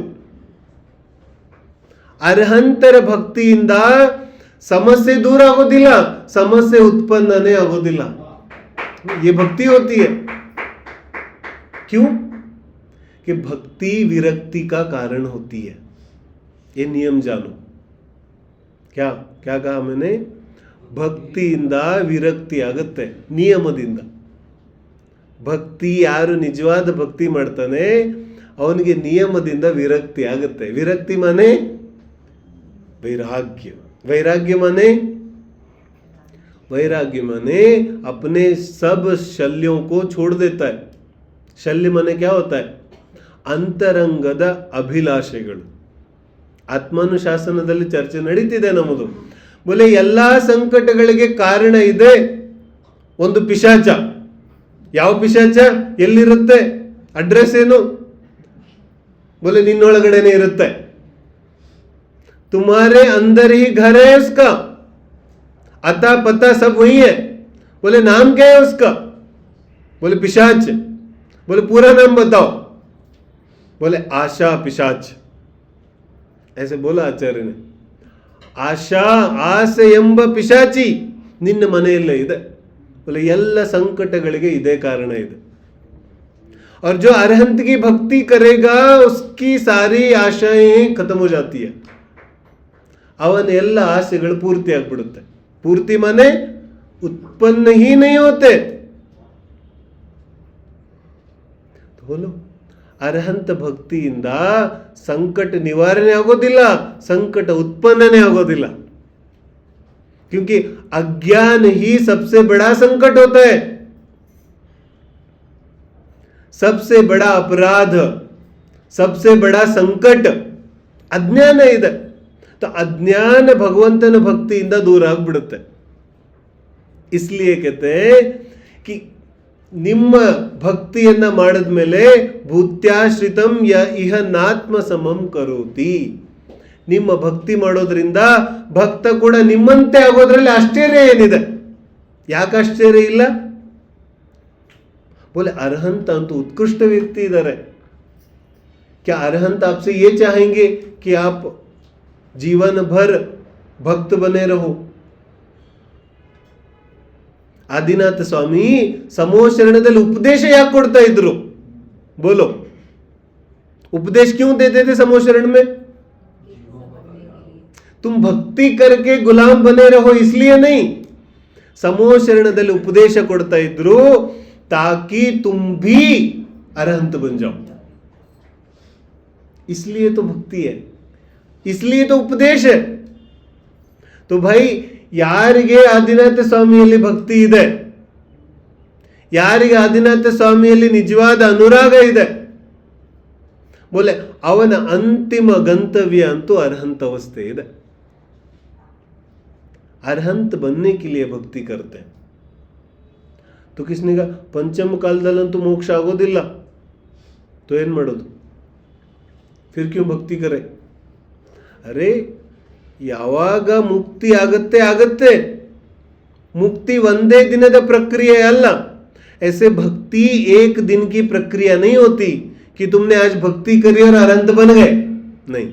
ಅರ್ಹಂತರ ಭಕ್ತಿಯಿಂದ ಸಮಸ್ಯೆ ದೂರ ಆಗೋದಿಲ್ಲ, ಸಮಸ್ಯೆ ಉತ್ಪನ್ನನೇ ಆಗೋದಿಲ್ಲ। ये भक्ति होती है। क्यों? कि भक्ति विरक्ति का कारण होती है। ये नियम जानो। क्या क्या कहा मैंने? ಭಕ್ತಿಯಿಂದ ವಿರಕ್ತಿ ಆಗುತ್ತೆ, ನಿಯಮದಿಂದ। ಭಕ್ತಿ ಯಾರು ನಿಜವಾದ ಭಕ್ತಿ ಮಾಡ್ತಾನೆ ಅವನಿಗೆ ನಿಯಮದಿಂದ ವಿರಕ್ತಿ ಆಗುತ್ತೆ। ವಿರಕ್ತಿ ಮಾನೆ ವೈರಾಗ್ಯ, ವೈರಾಗ್ಯ ಮಾನೆ वैराग्य माने अपने सब शल्यों को छोड़ देता है. शल्य माने क्या होता है? ಅಂತರಂಗದ ಅಭಿಲಾಷೆಗಳು. ಆತ್ಮಾನುಶಾಸನದಲ್ಲಿ ಚರ್ಚೆ ನಡೀತಿದೆ ನಮ್ಮದು. ಬೋಲೆ ಎಲ್ಲಾ ಸಂಕಟಗಳಿಗೆ ಕಾರಣ ಇದೆ ಒಂದು ಪಿಶಾಚ. ಯಾವ ಪಿಶಾಚ? ಎಲ್ಲಿರುತ್ತೆ? ಅಡ್ರೆಸ್ ಏನು? ಬೋಲೆ ನಿನ್ನೊಳಗಡೆನೆ ಇರುತ್ತೆ. तुम्हारे अंदर ही घर है उसका, अता पता सब वही है. बोले नाम क्या है उसका? बोले पिशाच. बोले पूरा नाम बताओ. बोले आशा पिशाच. ऐसे बोला आचार्य ने. आशा ಆಸೆ ಎಂಬ ಪಿಶಾಚಿ ನಿನ್ನ ಮನೆಯಲ್ಲೇ ಇದೆ. बोले ಎಲ್ಲ ಸಂಕಟಗಳಿಗೆ ಇದೇ ಕಾರಣ ಇದೆ. और जो अरहंत की भक्ति करेगा उसकी सारी आशाएं खत्म हो जाती है. ಅವನ ಎಲ್ಲ ಆಸೆಗಳು ಪೂರ್ತಿ ಆಗ್ಬಿಡುತ್ತೆ. ಪೂರ್ತಿ ಮಾನೆ ಉತ್ಪನ್ನ ही नहीं होते. बोलो ಅರ್ಹಂತ ಭಕ್ತಿಯಿಂದ ಸಂಕಟ ನಿವಾರಣೆ ಆಗೋದಿಲ್ಲ, ಸಂಕಟ ಉತ್ಪನ್ನನೇ ಆಗೋದಿಲ್ಲ. क्योंकि अज्ञान ही सबसे बड़ा संकट होता है. सबसे बड़ा अपराध, सबसे बड़ा संकट अज्ञाನ ಇದೆ. तो अज्ञान भगवंतನ ಭಕ್ತಿಯಿಂದ ದೂರ ಆಗ್ಬಿಡುತ್ತೆ. इसलिए कहते हैं कि ನಿಮ್ಮ ಭಕ್ತಿಯನ್ನ ಮಾಡಿದ್ಮೇಲೆ ಭೂತ್ಯಾಶ್ರಿತಂ ಯ ಇಹ ನಾತ್ಮ ಸಮಂ ಕರೋತಿ. ನಿಮ್ಮ ಭಕ್ತಿ ಮಾಡೋದ್ರಿಂದ ಭಕ್ತ ಕೂಡ ನಿಮ್ಮಂತೆ ಆಗೋದ್ರಲ್ಲಿ ಆಶ್ಚರ್ಯ ಏನಿದೆ? ಯಾಕೆ ಆಶ್ಚರ್ಯ ಇಲ್ಲ? बोले अरहंत ಅಂತೂ उत्कृष्ट व्यक्ति इधर है. क्या अरहंत आपसे ये चाहेंगे कि आप जीवन भर भक्त बने रहो? आदिनाथ स्वामी समोशरणದಲ್ಲಿ उपदेश ಯಾಕೆ ಕೊಡ್ತಾ ಇದ್ರು? बोलो उपदेश क्यों देते थे समोशरण में? तुम भक्ति करके गुलाम बने रहो इसलिए नहीं. समोशरणದಲ್ಲಿ उपदेश ಕೊಡ್ತಾ ಇದ್ರು ताकि तुम भी अरहंत बन जाओ. इसलिए तो भक्ति है, इसलिए तो उपदेश है. तो भाई ಯಾರಿಗೆ ಆದಿನಾಥ ಸ್ವಾಮಿಯಲ್ಲಿ ಭಕ್ತಿ ಇದೆ, ಯಾರಿಗೆ ಆದಿನಾಥ ಸ್ವಾಮಿಯಲ್ಲಿ ನಿಜವಾದ ಅನುರಾಗ ಇದೆ, ಬೋಲೆ ಅವನ ಅಂತಿಮ ಗಂತವ್ಯ ಅಂತೂ ಅರ್ಹಂತ ಅವಸ್ಥೆ ಇದೆ. ಅರ್ಹಂತ बनने के लिए भक्ति करते हैं. तो किसने कहा पंचम ಕಾಲದಲ್ಲಂತೂ ಮೋಕ್ಷ ಆಗೋದಿಲ್ಲ, तो ಏನು ಮಾಡೋದು? फिर क्यों भक्ति करे? अरे ಯಾವಾಗ ಮುಕ್ತಿ ಆಗತ್ತೆ. मुक्ति ಒಂದೇ ದಿನದ ಪ್ರಕ್ರಿಯೆ ಅಲ್ಲ. ऐसे भक्ति एक दिन की प्रक्रिया नहीं होती कि तुमने आज भक्ति करी और अरहंत बन गए. नहीं,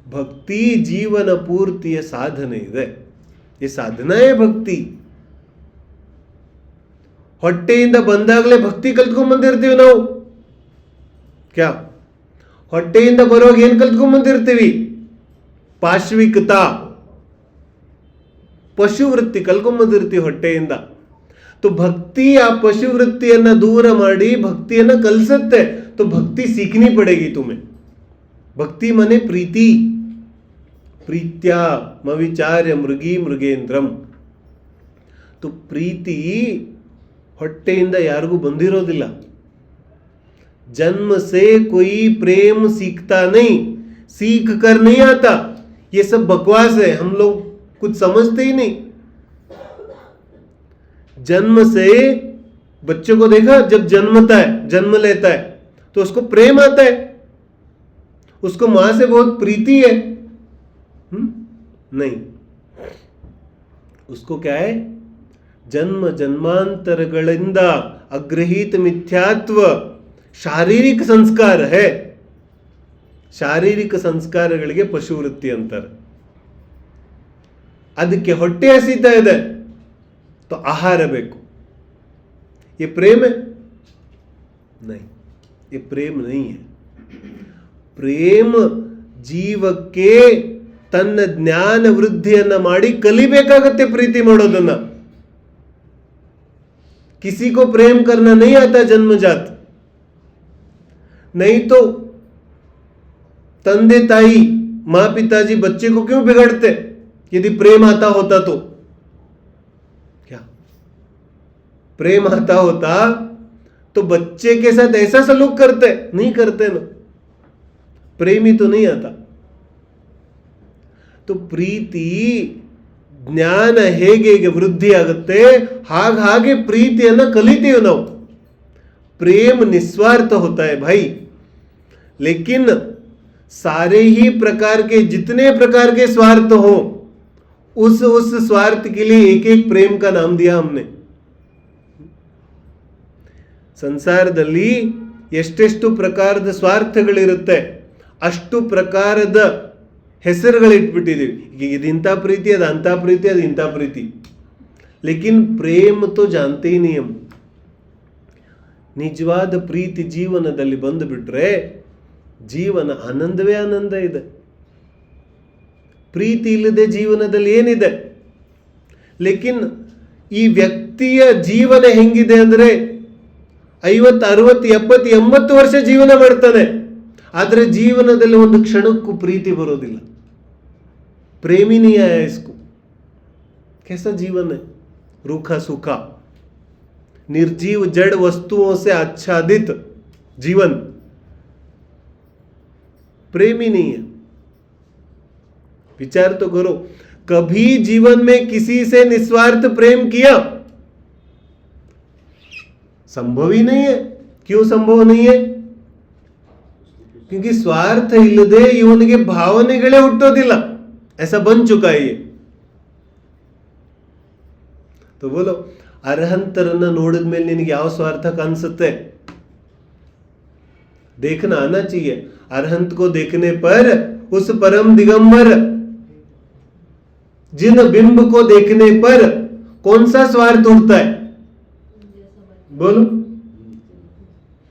भक्ति जीवन पूर्तिಯ ಸಾಧನೆ ಇದೆ. ये साधना है भक्ति. ಹೊಟ್ಟೆಯಿಂದ ಬಂದಾಗಲೇ ಭಕ್ತಿ ಕಲ್ತ್ಕೊಂಡ್ ಬಂದಿರ್ತೀವಿ ನಾವು. ಕ್ಯಾ ಹೊಟ್ಟೆಯಿಂದ ಬರುವಾಗ ಏನ್ ಕಲ್ತ್ಕೊಂಡ್ ಬಂದಿರ್ತೀವಿ? ಪಾಶ್ವಿಕತಾ, ಪಶುವೃತ್ತಿ ಕಲ್ತ್ಕೊಂಡ್ ಬಂದಿರ್ತೀವಿ ಹೊಟ್ಟೆಯಿಂದ. तो भक्ति ಆ ಪಶುವೃತ್ತಿಯನ್ನ ದೂರ ಮಾಡಿ ಭಕ್ತಿಯನ್ನ ಕಲಿಸುತ್ತೆ. तो भक्ति सीखनी पड़ेगी तुम्हें. भक्ति माने प्रीति. प्रीत्या मविचार्य मृगी मृगेंद्रम. तो प्रीति ಹೊಟ್ಟೆಯಿಂದ ಯಾರಿಗೂ ಬಂದಿರೋದಿಲ್ಲ. जन्म से कोई प्रेम सीखता नहीं, सीख कर नहीं आता. ये सब बकवास है, हम लोग कुछ समझते ही नहीं. जन्म से बच्चे को देखा, जब जन्मता है, जन्म लेता है, तो उसको प्रेम आता है, उसको मां से बहुत प्रीति है. नहीं, उसको क्या है? जन्म जन्मांतरಗಳಿಂದ अग्रहित मिथ्यात्व ಶಾರೀರಿಕ ಸಂಸ್ಕಾರ है. ಶಾರೀರಿಕ ಸಂಸ್ಕಾರಗಳಿಗೆ ಪಶುವೃತ್ತಿ ಅಂತಾರೆ. ಅದಕ್ಕೆ ಹೊಟ್ಟೆ ಹಸಿತಾ ಇದೆ, तो आहार ಬೇಕು. ये प्रेम है? नहीं, ये प्रेम नहीं है. ಪ್ರೇಮ ಜೀವಕ್ಕೆ ತನ್ನ ಜ್ಞಾನ ವೃದ್ಧಿಯನ್ನ ಮಾಡಿ ಕಲಿಬೇಕಾಗತ್ತೆ ಪ್ರೀತಿ ಮಾಡೋದನ್ನ. किसी को प्रेम करना नहीं आता जन्मजात. नहीं तो तंदे ताई माँ पिताजी बच्चे को क्यों बिगड़ते? यदि प्रेम आता होता तो क्या प्रेम आता होता तो बच्चे के साथ ऐसा सलूक करते नहीं, करते ना, प्रेम ही तो नहीं आता. तो ಪ್ರೀತಿ ಜ್ಞಾನ ಹೇಗೆ ವೃದ್ಧಿ ಆಗುತ್ತೆ ಹಾಗೆ ಪ್ರೀತಿಯನ್ನ ಕಲಿತೀವಿ ನಾವು. प्रेम निस्वार्थ होता है भाई, लेकिन सारे ही प्रकार के जितने प्रकार के स्वार्थ हो उस स्वार्थ के लिए एक एक प्रेम का नाम दिया हमने. ಸಂಸಾರದಲ್ಲಿ ಎಷ್ಟೆಷ್ಟು ಪ್ರಕಾರದ ಸ್ವಾರ್ಥಗಳಿರುತ್ತೆ ಅಷ್ಟು ಪ್ರಕಾರದ ಹೆಸರುಗಳಿಟ್ಬಿಟ್ಟಿದ್ದೀವಿ. ಈಗ ಇದಿಂಥ ಪ್ರೀತಿ, ಅದು ಅಂಥ ಪ್ರೀತಿ, ಅದು ಇಂಥ ಪ್ರೀತಿ. ಲೇಕಿನ್ ಪ್ರೇಮ್ ತೋ ಜಾನ್ತೆ ಹಿ नहीं हम. ನಿಜವಾದ ಪ್ರೀತಿ ಜೀವನದಲ್ಲಿ ಬಂದು ಬಿಟ್ರೆ ಜೀವನ ಆನಂದವೇ ಆನಂದ ಇದೆ. ಪ್ರೀತಿ ಇಲ್ಲದೆ ಜೀವನದಲ್ಲಿ ಏನಿದೆ? ಲೇಕಿನ್ ಈ ವ್ಯಕ್ತಿಯ ಜೀವನ ಹೆಂಗಿದೆ ಅಂದ್ರೆ 50, 60, 70, 80 ವರ್ಷ ಜೀವನ ಮಾಡ್ತಾನೆ, ಆದರೆ ಜೀವನದಲ್ಲಿ ಒಂದು ಕ್ಷಣಕ್ಕೂ ಪ್ರೀತಿ ಬರೋದಿಲ್ಲ. प्रेमी नहीं आया इसको. कैसा जीवन है? रूखा सूखा, निर्जीव जड़ वस्तुओं से आच्छादित जीवन. प्रेमी नहीं है. विचार तो करो, कभी जीवन में किसी से निस्वार्थ प्रेम किया? संभव ही नहीं है. क्यों संभव नहीं है? क्योंकि स्वार्थ इಲ್ಲದೆ ಇವನಿಗೆ ಭಾವನೆಗಳೇ ಹುಟ್ಟೋದಿಲ್ಲ. ऐसा बन चुका है ये. तो बोलो, ಅರ್ಹಂತರನ್ನ ನೋಡಿದ ಮೇಲೆ ನಿನಗೆ ಯಾವ ಸ್ವಾರ್ಥ ಕಾಣಿಸುತ್ತೆ? देखना आना चाहिए. अरहंत को देखने पर उस परम दिगंबर जिन बिंब को देखने पर कौन सा स्वार्थ उठता है? बोलो.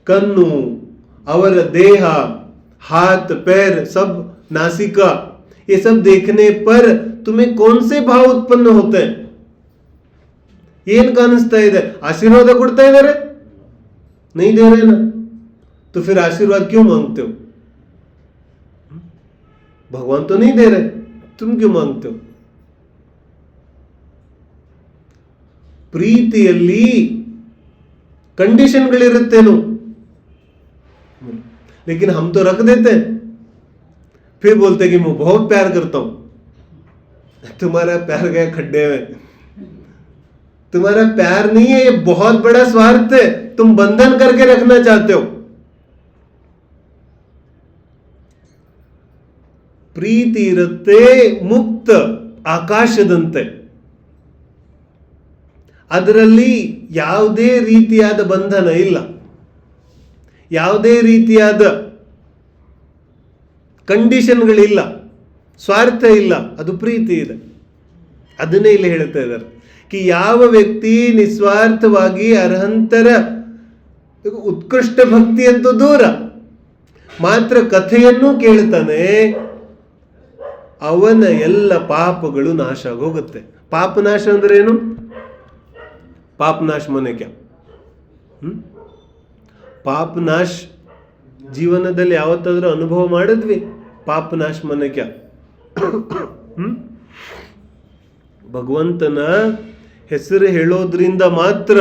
कन्नु, अवर देह, हाथ पैर, सब नासिका, ये सब देखने पर तुम्हें कौन से भाव उत्पन्न होते हैं? ಏನ್ ಕಾಣಿಸ್ತಾ ಇದೆ? ಆಶೀರ್ವಾದ ಕೊಡ್ತಾ ಇದ್ದಾರೆ, नहीं दे रहे ना, तो फिर आशीर्वाद क्यों मांगते हो? भगवान तो नहीं दे रहे, तुम क्यों मांगते हो? ಪ್ರೀತಿಯಲ್ಲಿ ಕಂಡೀಷನ್ಗಳಿರುತ್ತೇನು, लेकिन हम तो रख देते हैं, फिर बोलते कि मैं बहुत प्यार करता हूं. तुम्हारा प्यार गया खड्डे में. तुम्हारा प्यार नहीं है, ये बहुत बड़ा स्वार्थ है. तुम बंधन करके रखना चाहते हो. ಪ್ರೀತಿ ಇರುತ್ತೆ ಮುಕ್ತ ಆಕಾಶದಂತೆ. ಅದರಲ್ಲಿ ಯಾವುದೇ ರೀತಿಯಾದ ಬಂಧನ ಇಲ್ಲ, ಯಾವುದೇ ರೀತಿಯಾದ ಕಂಡೀಷನ್ಗಳಿಲ್ಲ, ಸ್ವಾರ್ಥ ಇಲ್ಲ, ಅದು ಪ್ರೀತಿ ಇದೆ. ಅದನ್ನೇ ಇಲ್ಲಿ ಹೇಳ್ತಾ ಇದ್ದಾರೆ ಕಿ ಯಾವ ವ್ಯಕ್ತಿ ನಿಸ್ವಾರ್ಥವಾಗಿ ಅರ್ಹಂತರ ಉತ್ಕೃಷ್ಟ ಭಕ್ತಿ ಅಂತೂ ದೂರ, ಮಾತ್ರ ಕಥೆಯನ್ನು ಕೇಳ್ತಾನೆ, ಅವನ ಎಲ್ಲ ಪಾಪಗಳು ನಾಶ ಆಗೋಗುತ್ತೆ. ಪಾಪ ನಾಶ ಅಂದ್ರೆ ಏನು? ಪಾಪ ನಾಶ ಮನೆ ಕ್ಯಾ? ಪಾಪ ನಾಶ ಜೀವನದಲ್ಲಿ ಯಾವತ್ತಾದ್ರೂ ಅನುಭವ ಮಾಡಿದ್ವಿ? ಪಾಪ ನಾಶ ಮನೆ ಕ್ಯಾ? ಭಗವಂತನ ಹೆಸರು ಹೇಳೋದ್ರಿಂದ ಮಾತ್ರ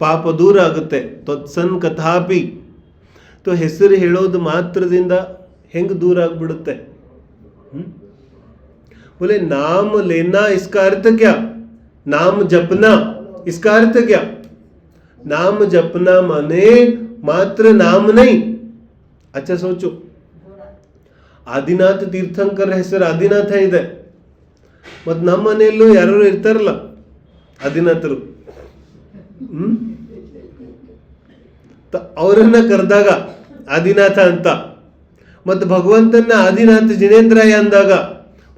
ಪಾಪ ದೂರ ಆಗುತ್ತೆ. ತತ್ಸನ್ ಕಥಾಪಿ. तो ಹೆಸರು ಹೇಳೋದು ಮಾತ್ರದಿಂದ ಹೆಂಗೆ ದೂರ ಆಗ್ಬಿಡುತ್ತೆ? बोले नाम लेना इसका अर्थ क्या? नाम जपना इसका अर्थ क्या? नाम जपना माने मात्र नाम नहीं. अच्छा सोचो, ಆದಿನಾಥ ತೀರ್ಥಂಕರ ಹೆಸರು ಆದಿನಾಥ ಇದೆ, ಮತ್ತು ನಮ್ಮ ಮನೆಯಲ್ಲೂ ಯಾರು ಇರ್ತಾರಲ್ಲ ಆದಿನಾಥರು, ಅವರನ್ನ ಕರೆದಾಗ ಆದಿನಾಥ ಅಂತ, ಮತ್ತು ಭಗವಂತನ ಆದಿನಾಥ ಜಿನೇಂದ್ರಾಯ ಅಂದಾಗ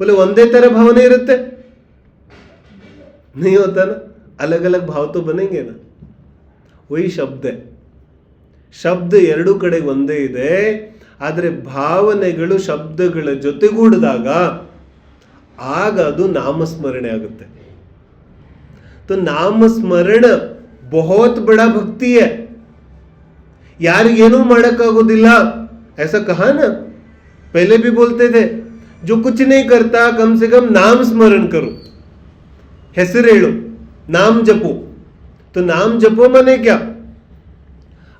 बोले ಒಂದೇ ತರ ಭಾವನೆ ಇರುತ್ತೆ? नहीं होता ना, अलग अलग भाव तो बनेंगे ना. वही ಶಬ್ದ, ಶಬ್ದ ಎರಡು ಕಡೆ ಒಂದೇ ಇದೆ, ಆದರೆ ಭಾವನೆಗಳು ಶಬ್ದಗಳ ಜೊತೆಗೂಡಿದಾಗ ಆಗ ಅದು ನಾಮಸ್ಮರಣೆ ಆಗುತ್ತೆ. तो ನಾಮಸ್ಮರಣ बहुत बड़ा भक्ति है. ಯಾರಿಗೇನೂ ಮಾಡೋಕ್ಕಾಗೋದಿಲ್ಲ, ऐसा कहा ना, पहले भी बोलते थे, जो कुछ नहीं करता कम से कम नाम स्मरण करो, ಹೆಸರು ಹೇಳು. ನಾಮ್ ಜಪೋ. तो ನಾಮ್ ಜಪೋ ಮನೆ ಕ್ಯಾ?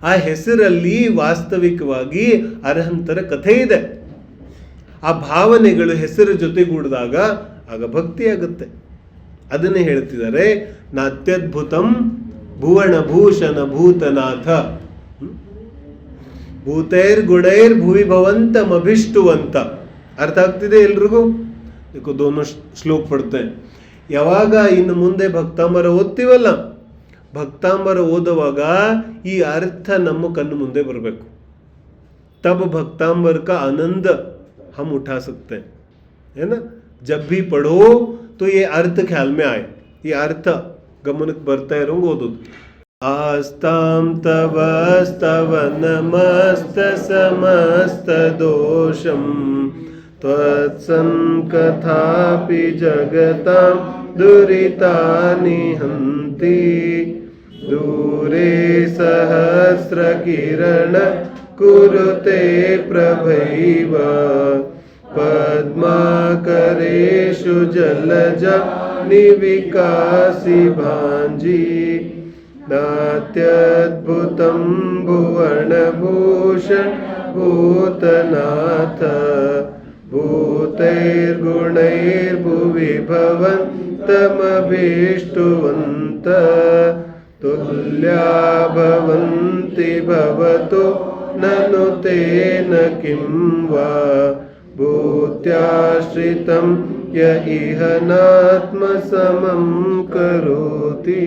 ಆ ಹೆಸರಲ್ಲಿ ವಾಸ್ತವಿಕವಾಗಿ ಅರ್ಹಂತರ ಕಥೆ ಇದೆ. ಆ ಭಾವನೆಗಳು ಹೆಸರ ಜೊತೆಗೂಡಿದಾಗ ಆಗ ಭಕ್ತಿ ಆಗುತ್ತೆ. ಅದನ್ನೇ ಹೇಳ್ತಿದ್ದಾರೆ, ನಾತ್ಯದ್ಭುತಂ ಭುವನ ಭೂಷಣ ಭೂತನಾಥ ಭೂತೈರ್ ಗುಣೈರ್ ಭುವಿ ಭವಂತಂ ಅಭಿಷ್ಟುವಂತ. ಅರ್ಥ ಆಗ್ತಿದೆ ಎಲ್ರಿಗೂ? ದೋನೋ ಶ್ಲೋಕ ಪಡ್ತೆ. ಯಾವಾಗ ಇನ್ನು ಮುಂದೆ ಭಕ್ತಾಂಬರ ಓದ್ತೀವಲ್ಲ, ಭಕ್ತಾಂಬರ ಓದುವಾಗ ಈ ಅರ್ಥ ನಮ್ಮ ಕಣ್ಣು ಮುಂದೆ ಬರಬೇಕು. तब भक्तांबर का आनंद हम उठा सकते हैं, है ना. जब भी पढ़ो तो ये अर्थ ख्याल में आए. ये अर्थ गमनಕ್ಕೆ ಬರ್ತಾ ಇರೋಂಗೆ ಓದೋದು. आस्तां तव स्तव नमस्त समस्त दोषं त्वत्संकथापि जगतां दुरितानि हन्ति. दूरे सहस्रकिरण कुरुते प्रभैव पद्माकरेषु जलजा निविकासि भांजी. नात्यद्भुतं भुवनभूषण भूतनाथ भूतैर्गुणैर्भुवि भवन्तमभीष्टुवन्त. तुल्या भवन्ति भवतो ननु तेन किं वा भूत्याश्रितं य इह नात्मसमं करोति.